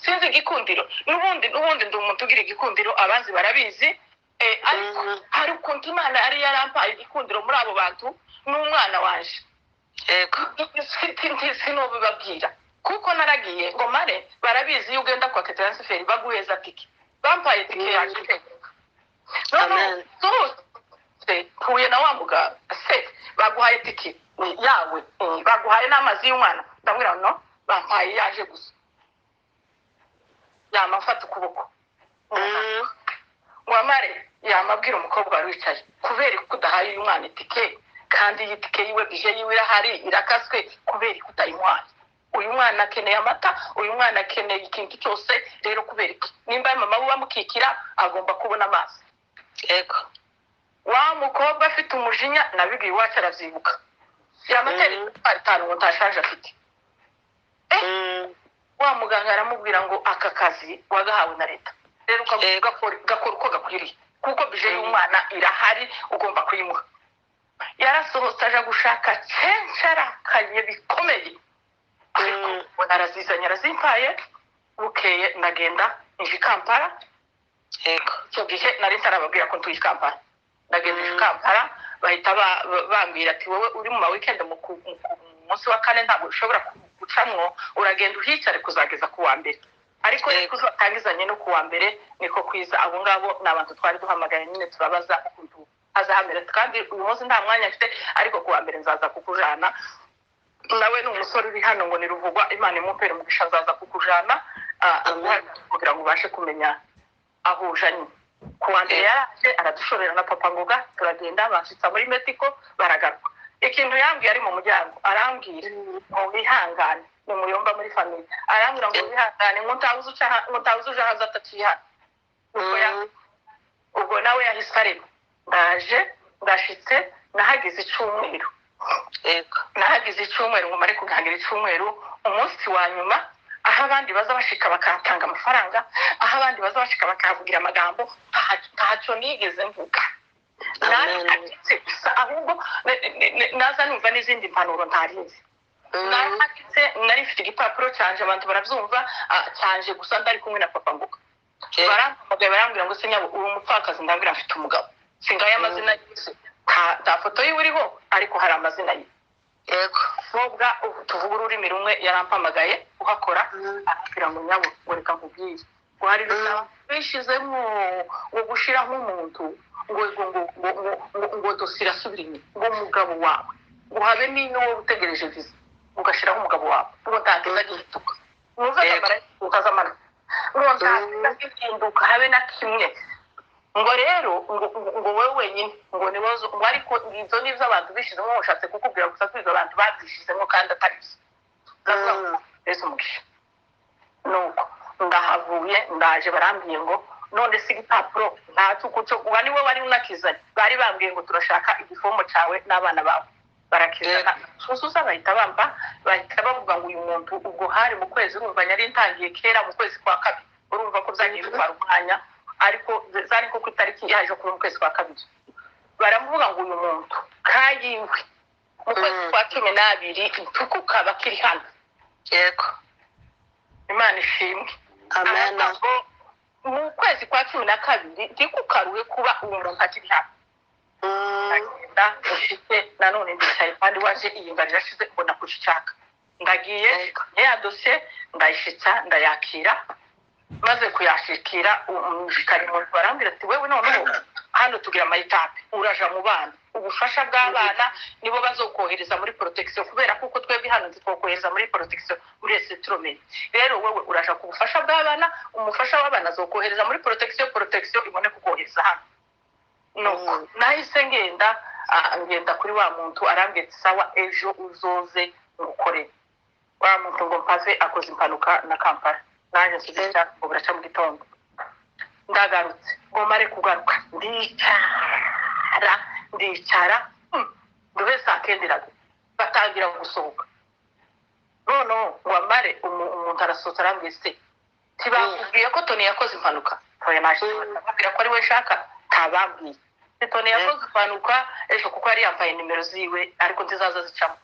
sinzi igikundiro n'ubundi ndi umuntu ugira igikundiro abanzi barabizi ariko hari ukuntu imana yari yarampaye igikundiro muri abo bantu n'umwana waje sinobibabwira kuko naragiye ngo mare barabizi iyo ugenda kwa transferi baguheza tiki bampaye tiki yaje tuye na wa muganga se baguhaye tiki yawe baguhaye n'amazi y'umwana ndamwira no bampaye yaje gusa yamafata ukuboko ngo amare yamabwira umukobwa wari wicaye kubera ko udahaye uyu mwana itike kandi iyi tike yiwe bije yiwe irahari irakaswe kubera ko utayimwaye uyu mwana akeneye amata uyu mwana akeneye ikintu cyose rero kubera nimba mama we bamukikira agomba kubona amazi yego wa mukobwa afite umujinya nabibwiye iwacu aravyibuka yamateri 5 ngo ntashaje afite wa muganga aramubwira ngo aka kazi wagahawe na leta rero gakora uko gakwiriye kuko bije y'umwana irahari ugomba kuyimuha yarasohotse aje gushaka censhara kanye bikomeye arazizanye arazimpaye bukeye ndagenda nje Kampala icyo gihe nari ntarababwira ko ntuye Kampala ndagenda nje Kampala bahita bambwira ati wowe uri mu weekend mu munsi wa kane ntabwo ushobora gucamwo uragenda uhicare kuzageza ku wa mbere ariko reko uzatangizanye no ku wa mbere niko kwiza abo ngabo n'abantu twari duhamagaye nyine turabaza ukuntu azahamera kandi uyu munsi nta mwanya mfite ariko ku wa mbere nzaza kukujana nawe n'umusore uri hano ngo niruvugwa imana imupere mugisha nzaza kukujana kugira ngo ubashe kumenya aho ujanye ku wa mbere yaraje aradushorera na papa ngoga turagenda bashitsa muri Mexico baragaruka ikintu yambwiye ari mu muryango arambwira ngo wihangane ni muyomba muri family arambwira ngo wihangane ntabuze uja haza ataciha ubwo nawe yahise areba ndaje ndashitse nahagize icyumweru yego nahagize icyumweru ngo mare kuganira icyumweru umunsi wa nyuma aho abandi baza bashika bakatanga amafaranga aho abandi baza bashika bakavugira amagambo ntacyo nigeze mvuga narakitse gusa ahubwo naza numva n'izindi mpanuro ntarizi narakitse nari mfite igipapuro cyanje abantu barabyumva cyanje gusa ndari kumwe na papa nguka barampamagaye barambwira ngo se nyabo uri umupfakazi ndabwira mfite umugabo singaye amazina yose nta foto yiwe iriho ariko hari amazina ye yego nubwa tuvuga ururimi rumwe yarampamagaye uhakora arambwira ngo nyabo ngo reka nkubwire ngo hari ibintu bishizemo ngo gushira nk'umuntu ngo dosira asubira ngo umugabo wawe ngo habe n'iyo wowe utegereje viza ugashiraho umugabo wawe ngo ntakiza gihituka nuza kamara utazamana ngo ntakiza gihinduka habe na kimwe ngo rero ngo wowe wenyine ngo nibazo ngo ariko izo nizo abantu bishizemo bashatse kukubwira gusa kwiga abantu babyishizemo kandi atari byo rero mugisha nuko ndahavuye ndaje barambwiye ngo none si igipapuro ntacyo kuco wani we wari unakizanye bari bambwiye ngo turashaka igifomo cyawe n'abana bawe barakizana susuza bahita bavuga ngo uyu muntu ubwo hari mu kwezi urumva yari ntangiye kera mu kwezi kwa kabiri urumva ko byagiye bitwara umwanya ariko zari ko ku itariki yaje kuba mu kwezi kwa kabiri baramuvuga ngo uyu muntu kayiwe mu kwezi kwa 12 tukukaba kiri hano yego Imana ishimwe amen mu kwezi kwa 12 ndikukaruwe kuba uwo muntu akiri hano agenda ufite nanone ndicaye kandi waje iyingarira shize mbona kucicaka ndagiye ya dosiye ndayishitsa ndayakira maze kuyashikira umushikari mu barambira ati wewe noneho hano tugira mayitape uraja mu bana ubufasha bw'abana nibo bazokohereza muri protection kubera kuko twebwe hano twokohereza muri protection muri settlement rero wewe uraja ku bufasha bw'abana umufasha w'abana azokohereza muri protection ibone kukohereza hano nuko nahise ngenda kuri wa muntu arambye sawa ejo uzoze ngukore wa muntu ngo mpaze akoze impanuka na Kampala naje sibya uburaca mu gitondo ndagarutse ngo mare kugaruka ndicara ndube sakendiraga batangira gusohoka none ngo mare umuntu arasohotse arambwise tibakubwiye ko Tony yakoze impanuka hoya naje bakubwira ko ari we shaka tabambwiye Tony yakoze impanuka ejo kuko yari yambaye nimero ziwe ariko ntizaza zicamo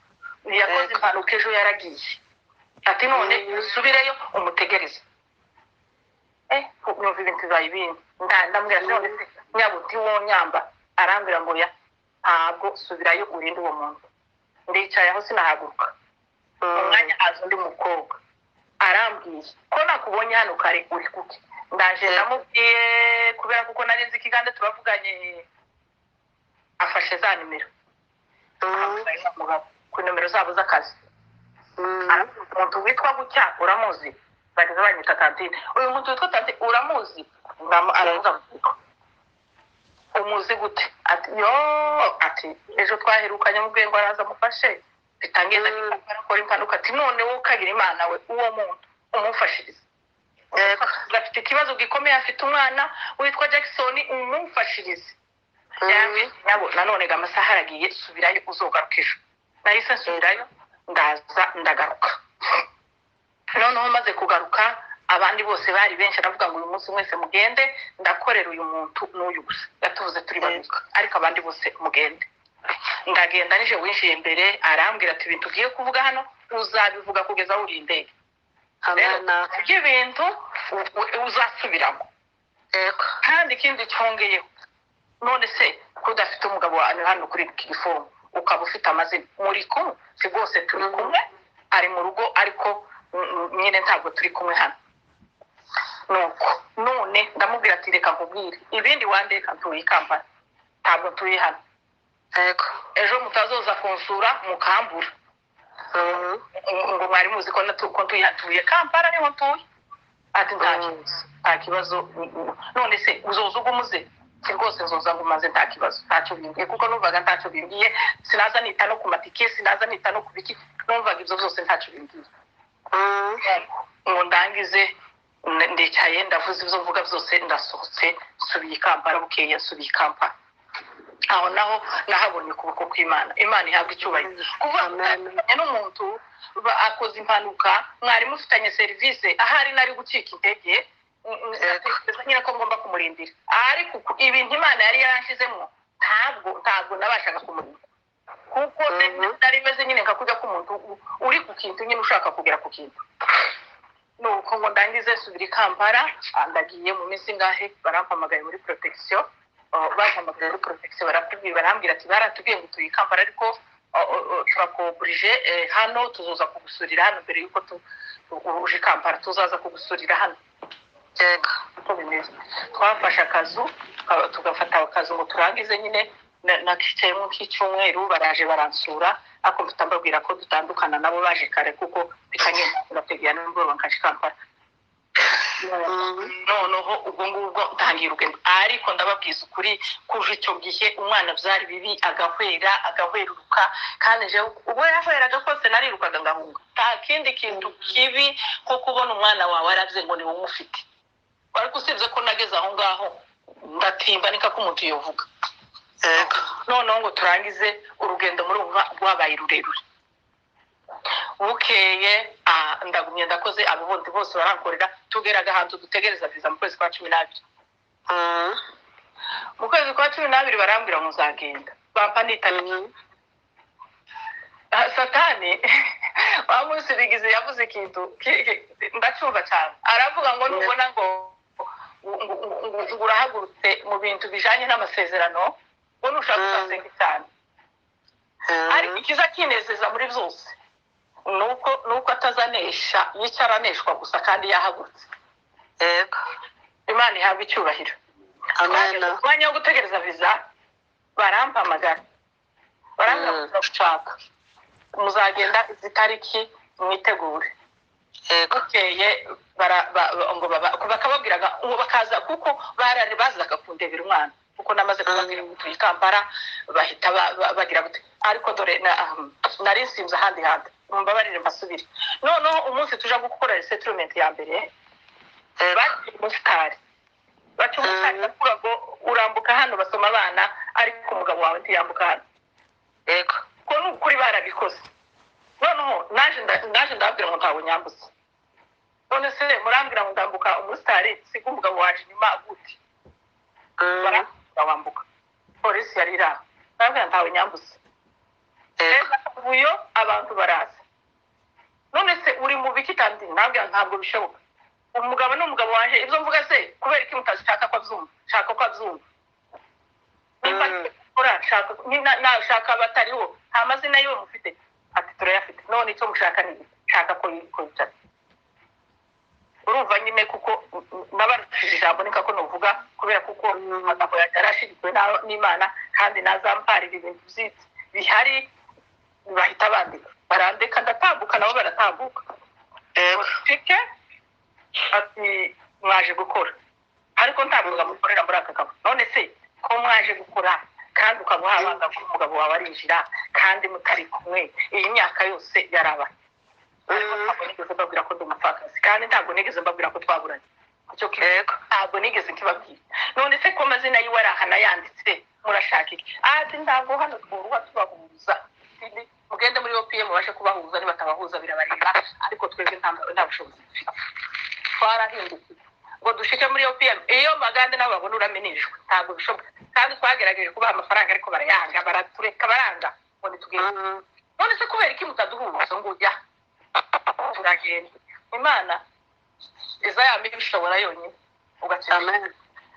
yakoze impanuka ejo yaragiye ati none subireyo umutegereze nyumva ibintu zayibindi ndambwira none se nyabuti wonyamba arambwira ngo ya ntabwo subirayo urinde uwo muntu ndicaye aho sinahaguruka umwanya haza undi mukobwa arambwiye ko nakubonye hano kare uri kuki ndaje ndamubwiye kubera kuko nari nzi ikigande turavuganye afashe za nimero ku nimero zabo z'akazi umuntu witwa gutya uramuzi bageze banyita Tantine uyu muntu witwa Tantine uramuzi aravuga ngo umuzi gute ati ejo twaherukanye mu bwengo araza mufashe bitangeza gukora impanuka ati none wowe ukagira Imana we uwo muntu umufashirize gafite ikibazo gikomeye afite umwana witwa Jackson umufashirize yabo nanone gamasaha aragiye subirayo uzogarukisha nahise subirayo ndagaruka noneho maze kugaruka abandi bose bari benshi aravuga ngo uyu munsi mwese mugende ndakorera uyu muntu n'uyu gusa yatuvuze turi banuka ariko abandi bose mugende ndagenda nije winjiye imbere arambwira ati ibintu ugiye kuvuga hano uzabivuga kugeza uri indege abana ibintu uzasubiramo kandi ikindi cyongeyeho none se kudafite umugabo wawe hano kuri kifomu ukaba ufite amazina muri kumwe si bwose turi kumwe ari mu rugo ariko nyine ntabwo turi kumwe hano nuko none ndamubwira ati reka nkubwire ibindi wandeka ntuye Kampala ntabwo ntuye hano ejo mutazoza kunsura mukambura ngo mwari muzi ko ntuye Kampala niho ntuye ati nta kibazo none se uzoza ugumuze si rwose nzoza ngumaze nta kibazo ntacyo bimbwiye kuko numvaga ntacyo bimbwiye sinaza nita no ku matike sinaza nita no ku biki numvaga ibyo byose ntacyo bimbwiye ngo ndangize ndicaye ndavuze ibyo mvuga byose ndasohotse nsubiye Kampala bukeye nsubiye Kampala aho naho nahabonye ukuboko kw'Imana. Imana ihabwa icyubahiro. Kuvuga n'umuntu akoze impanuka, mwari mufitanye serivisi, ahari nari gucika intege, nyine ko ngomba kumurindira, ariko ibintu Imana yari yarashizemo ntabwo nabashaga kumurinda, kuko nari meze nyine nka kujya k'umuntu uri ku kintu nyine ushaka kugera ku kintu. Nuko ngo ndangize subira i Kampala, ndagiye mu minsi ngahe barampamagaye muri protection. Bampamagaye muri protection barambwira ati baratubwiye ngo tuyi Kampala, ariko turakoburije hano, tuzoza kugusurira hano mbere yuko uje Kampala, tuzaza kugusurira hano. Uko bimeze, twafashe akazu, tugafata akazu ngo turangize nyine. Nakicayemo nk'icyumweru, baraje baransura, ako mfite mbabwira ko dutandukana nabo baje kare, kuko bitanye ndategera n'umugoroba nkaje Kampala. Noneho ubwo ngubwo ntangiye urugendo, ariko ndababwiza ukuri, kuva icyo gihe umwana byari bibi, agahweruka, kandi je ubwo yahweraga kose narirukaga ngahunga. Nta kindi kintu kibi ko kubona umwana wawe aravye ngo ni wowe umufite, ariko usibye ko nageze aho ngaho ndatimba nika ko umuntu yovuga. Noneho ngo turangize urugendo muri ubu rwabaye rurerure. Bukeye ndagumye ndakoze, abo bondi bose barankorera, tugeraga ahantu dutegereza viza mu kwezi kwa 12. Mu kwezi kwa 12 barambwira muzagenda, bampa nitanye. Satani wamusibigize yavuze ikintu ndacyumva cyane, aravuga ngo nubona ngo urahagurutse mu bintu bijanye n'amasezerano, ngo nushaka kusenga cyane. Ariko ikiza kinezeza muri byose nuko atazanesha, yicaraneshwa gusa kandi yahagurutse. Imana ihabwa icyubahiro. Amen. Mwanya wo gutegereza viza barampamagara, barambwira gushaka muzagenda izi tariki mwitegure. Bukeye bakababwiraga ngo bakaza, kuko barari bazaga kundebera umwana, kuko namaze kubabwira ngo tuyi Kampala, bahita bagira gute. Ariko dore nari nsimza ahandi hantu, mumbabarire mbasubire. Noneho umunsi tuja gukora resettlement ya mbere, bati umusitari bakurago urambuka hano basoma abana, ariko umugabo wawe ntiyambuka hano. Ko n'ukuri barabikoze. Noneho naje ndabwira ngo ntawe nyambuze. None se murambwira ngo ndambuka umusitari, siko umugabo waje nyuma gute? Wambuka. Polisi yari iraho, ndabwira ntawe nyambuze. Ubuyo abantu baraza. None se uri mu biki kandi? Ndabwira ntabwo bishoboka. Umugabo n'umugabo waje, ibyo mvuga se kubera iki mutashaka ko abyumva? Shaka ko abyumva. Shaka batariho, nta mazina yiwe mufite. Ati turayafite. None icyo mushaka ni shaka ko yicara. Urumva nyine kuko nabarushije ijambo nika ko novuga, kubera kuko amagambo yarashirikwe n'Imana, kandi nazamparira ibintu byitse bihari, bahita bandika, barandeka, ndatambuka nabo baratambuka. Tike ati mwaje gukora, ariko ntabwo ngamukorera muri aka kabo. None se ko mwaje gukora kandi ukabuha abanga ko umugabo wawe arinjira kandi mutari kumwe iyi myaka yose yaraba? Ariko ntabwo nigeze mbabwira ko ndi umupfakazi, kandi ntabwo nigeze mbabwira ko twaburanye. Icyo kirego ntabwo nigeze nkibabwira. None se ko amazina yiwe ari ahana yanditse, murashaka iki? Ati ntabwo hano twuruha tubahuza, mugende muri OPM mubashe kubahuza, nibatabahuza birabareba, ariko twebwe nta bushobozi dufite. Twarahindukiye ngo dushike muri OPM, iyo magande nabo babona uramenyeshwe, ntabwo bishoboka. Kandi twagerageje kubaha amafaranga, ariko barayanga, baratureka baranga ngo nitugende. None se kubera iki mutaduhuza ngo ujya? Turagenda. Imana izayambi bishobora yonyine ugakira.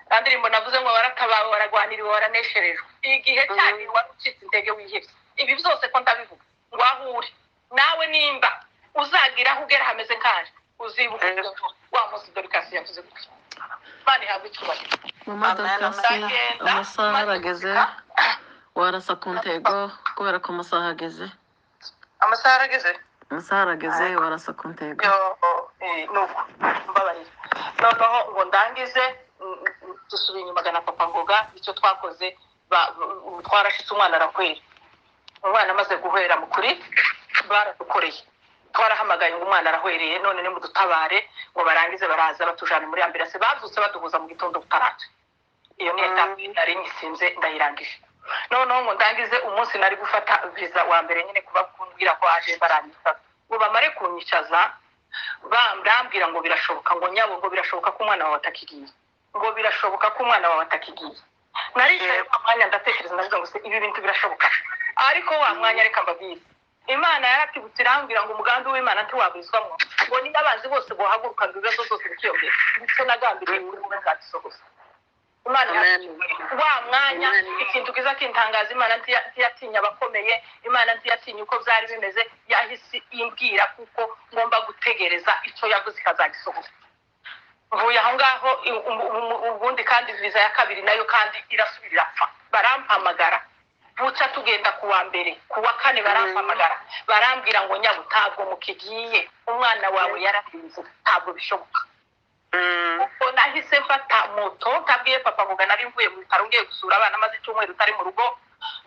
Kandi rimbo navuze ngo baratabawe, waragwaniriwe, waranesherejwe. Igihe cyane warucitse intege wihebye. Ibi byose ko ndabivuga ngo ahure nawe, nimba uzagira aho ugera hameze nkanje, uzibuka wa munsi Dorcas yavuze gutya. Bani habe cyubahiro. Mama Dorcas, amasaha arageze, warasa ku ntego kubera ko amasaha ageze. Amasaha arageze? Amasaha arageze, warasa ku ntego. Nuko mbabarira. Noneho ngo ndangize, dusubiye inyuma gana papa ngoga, icyo twakoze twarashitse umwana arakwera. Umwana amaze guhera mukuri baradukoreye, twarahamagaye ngo umwana arahwereye, none ni mudutabare ngo barangize baraza batujana muri ambulance. Bavutse baduhuza mu gitondo butaraca. Iyo ni etape nari nyisinze ndayirangije. noneho ngo ndangize umunsi nari gufata visa wa mbere nyine kuba kumbwira ko aje baranyicaza ngo bamare kunyicaza barambwira ngo birashoboka ngo nyabo ngo birashoboka ko umwana wawe atakigiye ngo birashoboka ko umwana wawe atakigiye naricaye kwa mwanya ndatekereza ndavuga ngo se ibi bintu birashoboka ariko wa mwanya reka mbabwire Imana yaratibutse irambwira ngo umugambi w'Imana ntiwabizwamo ngo niba abazi bose bohaguruka ngo ibibazo byose bikiyongera ndetse nagambiriye kuri wowe nzabisohoza Imana wa mwanya ikintu kiza kintangaza Imana ntiyatinya abakomeye Imana ntiyatinya uko byari bimeze yahise imbwira kuko ngomba gutegereza icyo yavuze ikazagisohoza mvuye aho ngaho ubundi kandi visa ya kabiri nayo kandi irasubira apfa barampamagara buca tugenda kuwa mbere kuwa kane barampamagara barambwira ngo nyabutabwo mukigiye umwana wawe yarahinze ntabwo bishoboka uko nahise mfata moto ntabwiye papa ngo nari mvuye mu bitaro ngiye gusura abana maze icyumweru utari mu rugo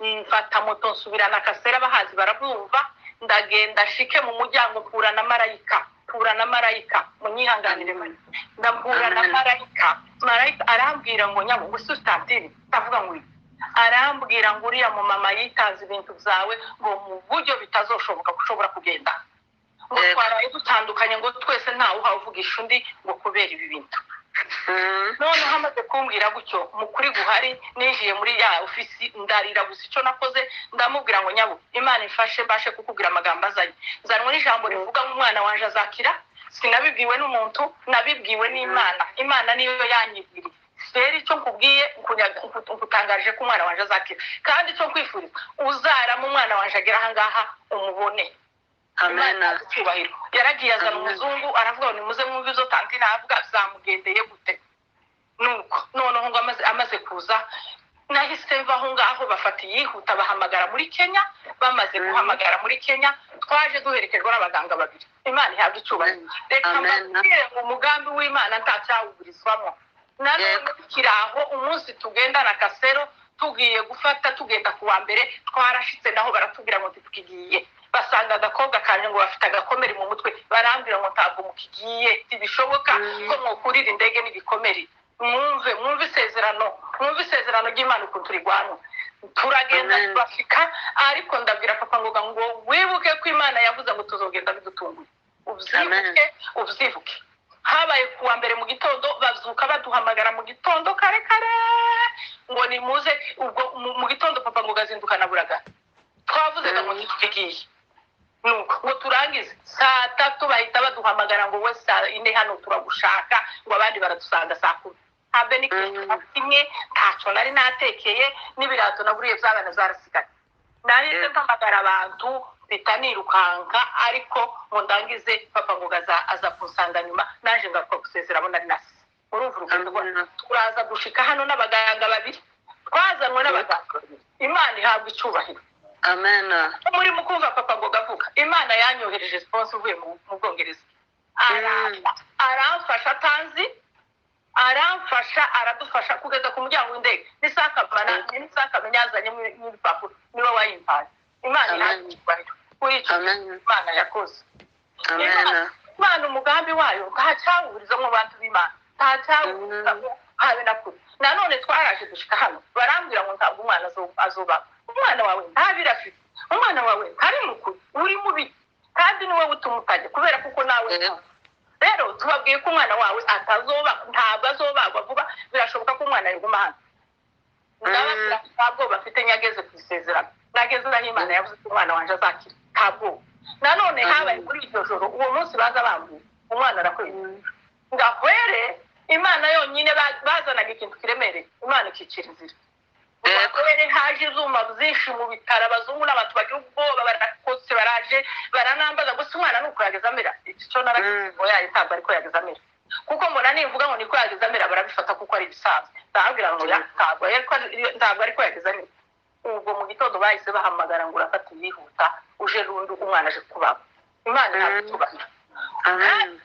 mfata moto nsubirana Kasera bahazi barabumva ndagenda shike mu muryango mpura na marayika munyihanganire mari ndahura na marayika arambwira ngo nyabo ngo sustatiri tavuga ngo arambwira ngo uriya mu mama yitanze ibintu byawe ngo mu buryo bitazoshoboka gushobora kugenda ngo twaraye dutandukanye ngo twese ntawe uhavugisha undi ngo kubera ibi bintu none hamaze kumbwira gutyo mukuri guhari nijiye muri ya ofisi ndarira gusa icyo nakoze ndamubwira ngo nyabo Imana ifashe bashe kukubwira amagambo azanye zanwe n'ijambo rivuga ngo umwana wanje azakira sinabibwiwe n'umuntu nabibwiwe n'Imana Imana niyo yanyibwiriye rero icyo nkubwiye nkutangaje ko umwana wanje azakira kandi icyo kwifuriza uzarama umwana wanje agera aha ngaha umubone Amen. Yaragiye azana umuzungu aravuga ngo nimuze mwumve izo tanti navuga zamugendeye gute nuko noneho ngo amaze kuza nahise mva aho ngaho bafata yihuta bahamagara muri Kenya bamaze guhamagara muri Kenya twaje duherekejwe n'abaganga babiri Imana ihabwa icyubahiro reka mbabwire ngo umugambi w'Imana ntacyawuburizwamo nanone kiraho umunsi tugenda na Kasero tugiye gufata tugenda kuwa mbere twarashitse naho baratubwira ngo tukigiye basanga agakobwa kanje ngo bafite agakomeri mu mutwe barambwira ngo ntabwo mukigiye tibishoboka ko mwokurira indege n'ibikomeri mwumve isezerano ry'Imana ukuntu turigwana turagenda turafika ariko ndabwira papa ngo wibuke ko Imana yavuze ngo tuzogenda bidutunguye ubyibuke habaye kuwa mbere mu gitondo bazuka baduhamagara mu gitondo kare ngo nimuze ubwo mu gitondo papa ngo gazindukana buraga twavuze ngo tukigiye nuko ngo turangize saa 3 bahita baduhamagara ngo we saa 4 hano turagushaka ngo abandi baradusanga saa 10 habe ni kimwe ntacyo nari natekeye n'ibirato naguriye by'abana zarasigaye nahise mpamagara abantu bitanirukanka ariko ngo ndangize papa ngo aza kunsanga nyuma naje ngaruka gusezera abo nari nasi urumva urugendo turaza gushika hano n'abaganga babiri twazanwe n'abaganga Imana ihabwa icyubahiro Amen. muri mukumva papa ngo gavuga Imana yanyohereje sponsor uvuye mu Bwongereza aramfasha tanzi aramfasha aradufasha kugeza ku muryango w'indege nisaka yazanye mu papuro niwe wayimpaye Imana ihabwa icyubahiro kuri icyo Imana yakoze Imana umugambi wayo ntacyawuriza mu bantu b'Imana ntacyawuriza habe na kure nanone twaraje dushika hano barambwira ngo ntabwo umwana azoba umwana wawe ntabirafite umwana wawe ntari mukuru uri mubi kandi niwe utumutajya kubera kuko nawe rero tubabwiye ko umwana wawe ntabwo azobagwa vuba birashoboka ko umwana yiguma hano ntabwo bafite nyageze ku isezerano nageze naho Imana yavuze ko umwana wanje azakira ntabwo nanone habaye kuri iryo joro uwo munsi baza bambwiye umwana arakwiriye ngahwere Imana yonyine bazanaga ikintu kiremereye Imana ikicira inzira ngahwere haje izuma byinshi mu bitaro abazungu n'abantu bagira ubwoba barakotse baraje baranambaza gusa umwana nuko yageze amera icyo naragize ngo yayi ntabwo ariko yageze amera kuko mbona nivuga ngo niko yageze amera barabifata kuko ari bisanzwe ndabwira ngo ntabwo ariko yageze amera ubwo mu gitondo bahise bahamagara ngo urafata yihuta uje rundu umwana aje kubaba Imana ntabwo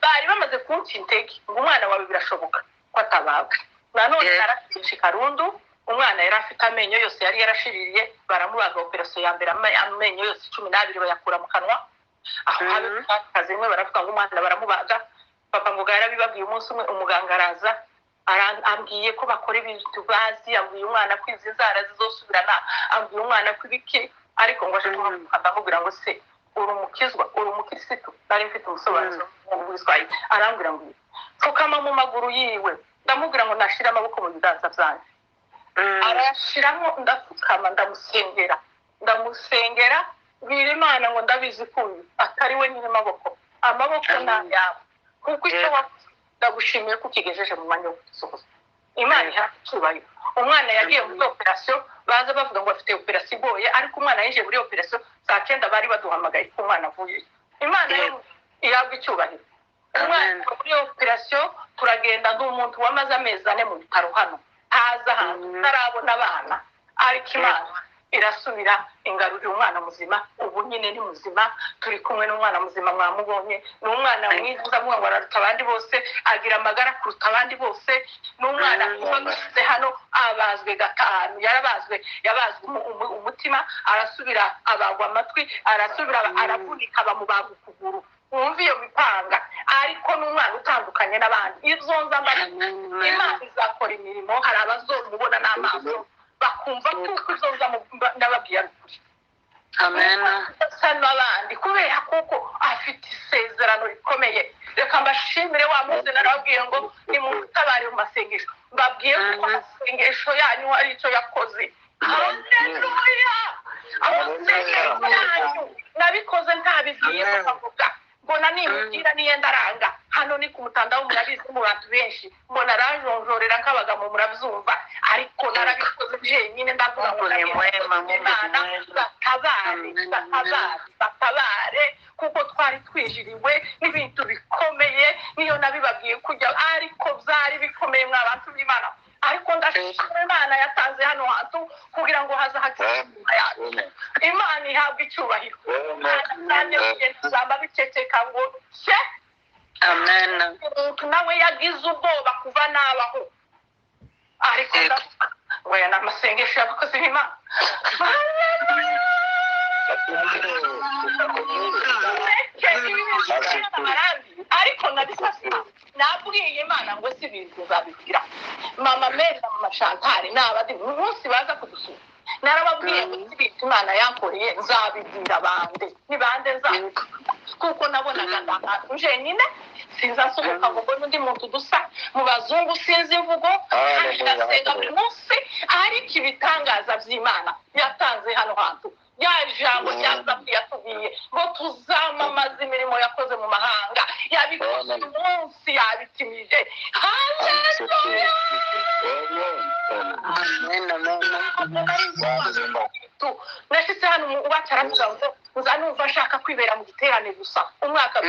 bari bamaze kunca intege ngo umwana wawe birashoboka ko atabagwa nanone narashika rundu umwana yari afite amenyo yose yari yarashiririye baramubaga operation ya mbere amenyo yose 12 bayakura mu kanwa aho habe kazi imwe baravuga ngo umwana baramubaga papa ngo yarabibabwiye umunsi umwe umuganga araza ambwiye ko bakora ibintu bazi, ambwiye umwana ko izi nzara zizosubirana, ambwiye umwana ko ibiki, ariko ngo aje kumuvuga ndamubwira ngo se uri umukizwa, uri umukirisitu, nari mfite umusobanuzi mu Giswahili. Arambwira ngo pfukama mu maguru yiwe, ndamubwira ngo nashira amaboko mu biganza byanjye. Arayashiramo, ndapfukama ndamusengera bwira Imana ngo ndabizi ko atari we nyine amaboko n'ayabo, kuko icyo ndagushimiye ko ukigejeje mu mwanya wo gusohoza. Imana ihacyubahiro. Umwana yagiye muri operasiyo, baza bavuga ngo afite operasiyo igoye, ariko umwana yinjiye muri operasiyo saa 9 bari baduhamagaye ko umwana avuye. Imana ihabwa icyubahiro. Umwana muri operasiyo turagenda, ndi umuntu wamaze amezi 4 mu bitaro hano, haza hantu tarabona abana, ariko Imana irasubira ingarurira umwana muzima. Ubu nyine ni muzima, turi kumwe n'umwana muzima, mwamubonye. Ni umwana mwiza, ngo araruta abandi bose, agira amagara kuruta abandi bose. Ni umwana umaze hano abazwe 5, yabazwe umutima, arasubira abagwa amatwi, arasubira aravunika bamubaga ukuguru. Wumva iyo mipanga, ariko n'umwana utandukanye n'abandi. Ibyo nzambara Imana izakora imirimo, hari abazomubona n'amaso bakumva kuko izoza ndababwira ukuri. Amen. Sana abandi kubera kuko afite isezerano rikomeye. Reka mbashimire wa munsi narabwiye ngo ni mu tabari mu masengesho, mbabwiye ko amasengesho yanyu hari icyo yakoze. Haleluya! Amasengesho yanyu nabikoze ntabigiye kuvuga, mbona nimugira niyenda aranga. Hano ni ku Mutandao, murabizi mu bantu benshi, mbona rajonjorera nkabaga mu murabyumva, ariko narabikoze jenyine ndavuga ngo Imana batabare, kuko twari twijiriwe n'ibintu bikomeye. Niyo nabibabwiye kujya, ariko byari bikomeye mw'abantu b'Imana. Ariko ndashimira Imana yatanze hano hantu kugira ngo haza hakizima yacu. Imana ihabwa icyubahiro. Nanjye kugenda biceceka ngo se Amen. nawe yagize ubwoba kuva nabaho, ariko ngo aya ni amasengesho y'abakozi b'Imana. Ariko nabwiye Imana ngo si ibintu nzabivugira mama Mary na mama Chantal n'abandi umunsi baza kudusura. Narababwiye ngo si ibintu Imana yankoreye nzabibwira bande, ni bande nzabivuga, kuko nabonaga ndahantu jenyine, sinzasohoka ngo mbone undi muntu dusa mu bazungu, sinzi imvugo, ndasenga buri munsi. Ariko ibitangaza by'Imana yatanze hano hantu, ya jambo yatubwiye ngo tuzamamaza imirimo yakoze mu mahanga, yabikoze umunsi yabitimije. Haleluya! Nashitse hano uwacu aravuga ngo uza numva ashaka kwibera mu giterane gusa umwaka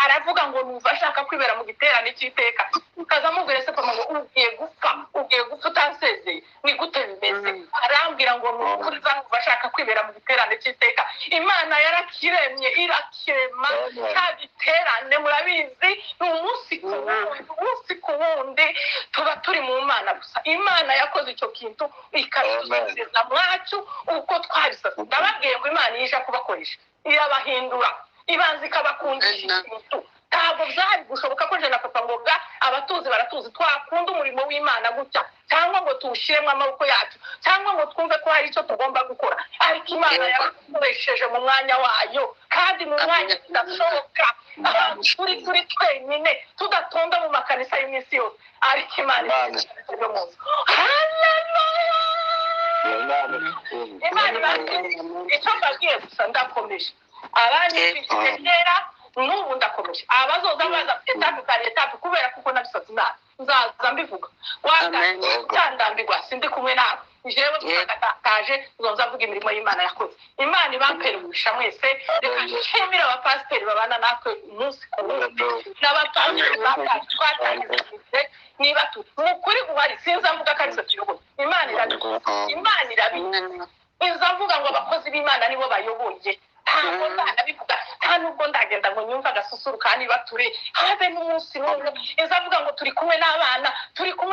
aravuga ngo numva ashaka kwibera mu giterane cy'iteka. Ukaza mubwire se pama ngo ugiye gupfa utansezeye, ni gute bimeze? Arambwira ngo nukuri numva ashaka kwibera mu giterane cy'iteka. Imana yarakiremye irakirema cya giterane, murabizi ni umunsi ku wundi tuba turi mu Mana gusa. Imana yakoze icyo kintu ikabisubiza mwacu uko twabisabye. Ndababwiye ngo Imana yije kubakoresha, irabahindura, ibanza ikabakundisha ikintu. Ntabwo byari gushoboka ko jena papa ngo ga abatuzi baratuzi twakunda umurimo w'Imana gutya, cyangwa ngo tuwushyiremo amaboko yacu, cyangwa ngo twumve ko hari icyo tugomba gukora. Ariko Imana yakoresheje mu mwanya wayo, kandi mu mwanya tudashoboka, turi twenyine tudatonda mu makanisa y'iminsi yose. Ariko Imana yo munsi. Haleluya! Imana icyo mbabwiye gusa ndakomeje, abandi bifitera n'ubu ndakomeje. Abazoza baza etapukanye etapu kubera kuko nabisatse Imana nzaza mbivuga. Wagandambirwa sindi kumwe nawe, jewe twakataje zonza mvuga imirimo y'Imana yakoze. Imana ibapere ubusha mwese. Reka nshimira abapasiteri babana natwe umunsi ku wundi, n'abapasiteri twatangije niba mukuri uhari, sinza mvuga ko ari tuyoboye. Imana irabizi. Inza mvuga ngo abakozi b'Imana nibo bayoboye, ntabwo ndabivuga, nta nubwo ndagenda ngo nyumva agasusuruka niba turi habe n'umunsi n'umwe. Inza mvuga ngo turi kumwe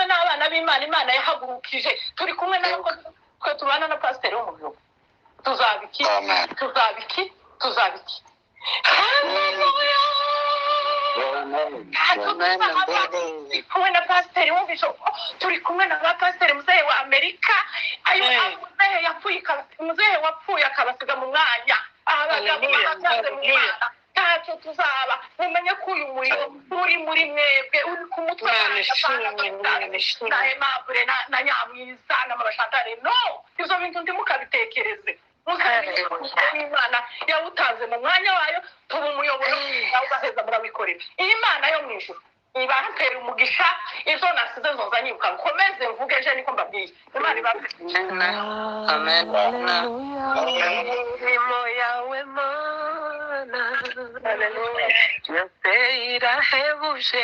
n'abana b'Imana, Imana yahagurukije, turi kumwe n'abakozi twe tubana na pasiteri wo mu bihugu. Tuzabiki. Haleluya! kumwe na pasiteri wumvishe turi kumwe na ba pasiteri muzehe wa Amerika ayo muzehe wapfuye akabasiga mu mwanya abagabo bakaze mu mwanya ntacyo tuzaba mumenye ko uyu muriro uri muri mwebwe uri ku mutwe na Aimable na Nyamwiza n'amabashatari no izo bintu ndimukabitekereze Imana yawutanze mu mwanya wayo tuba umuyoboro ugaheza murabikorera iyi Mana yo mu ijuru ibampera umugisha izo nasize zoza nyibuka nkomeze mvuge ejo niko mbabwiye Imana ibafite Amen. imirimo yawe Mana Haleluya yose irahebuje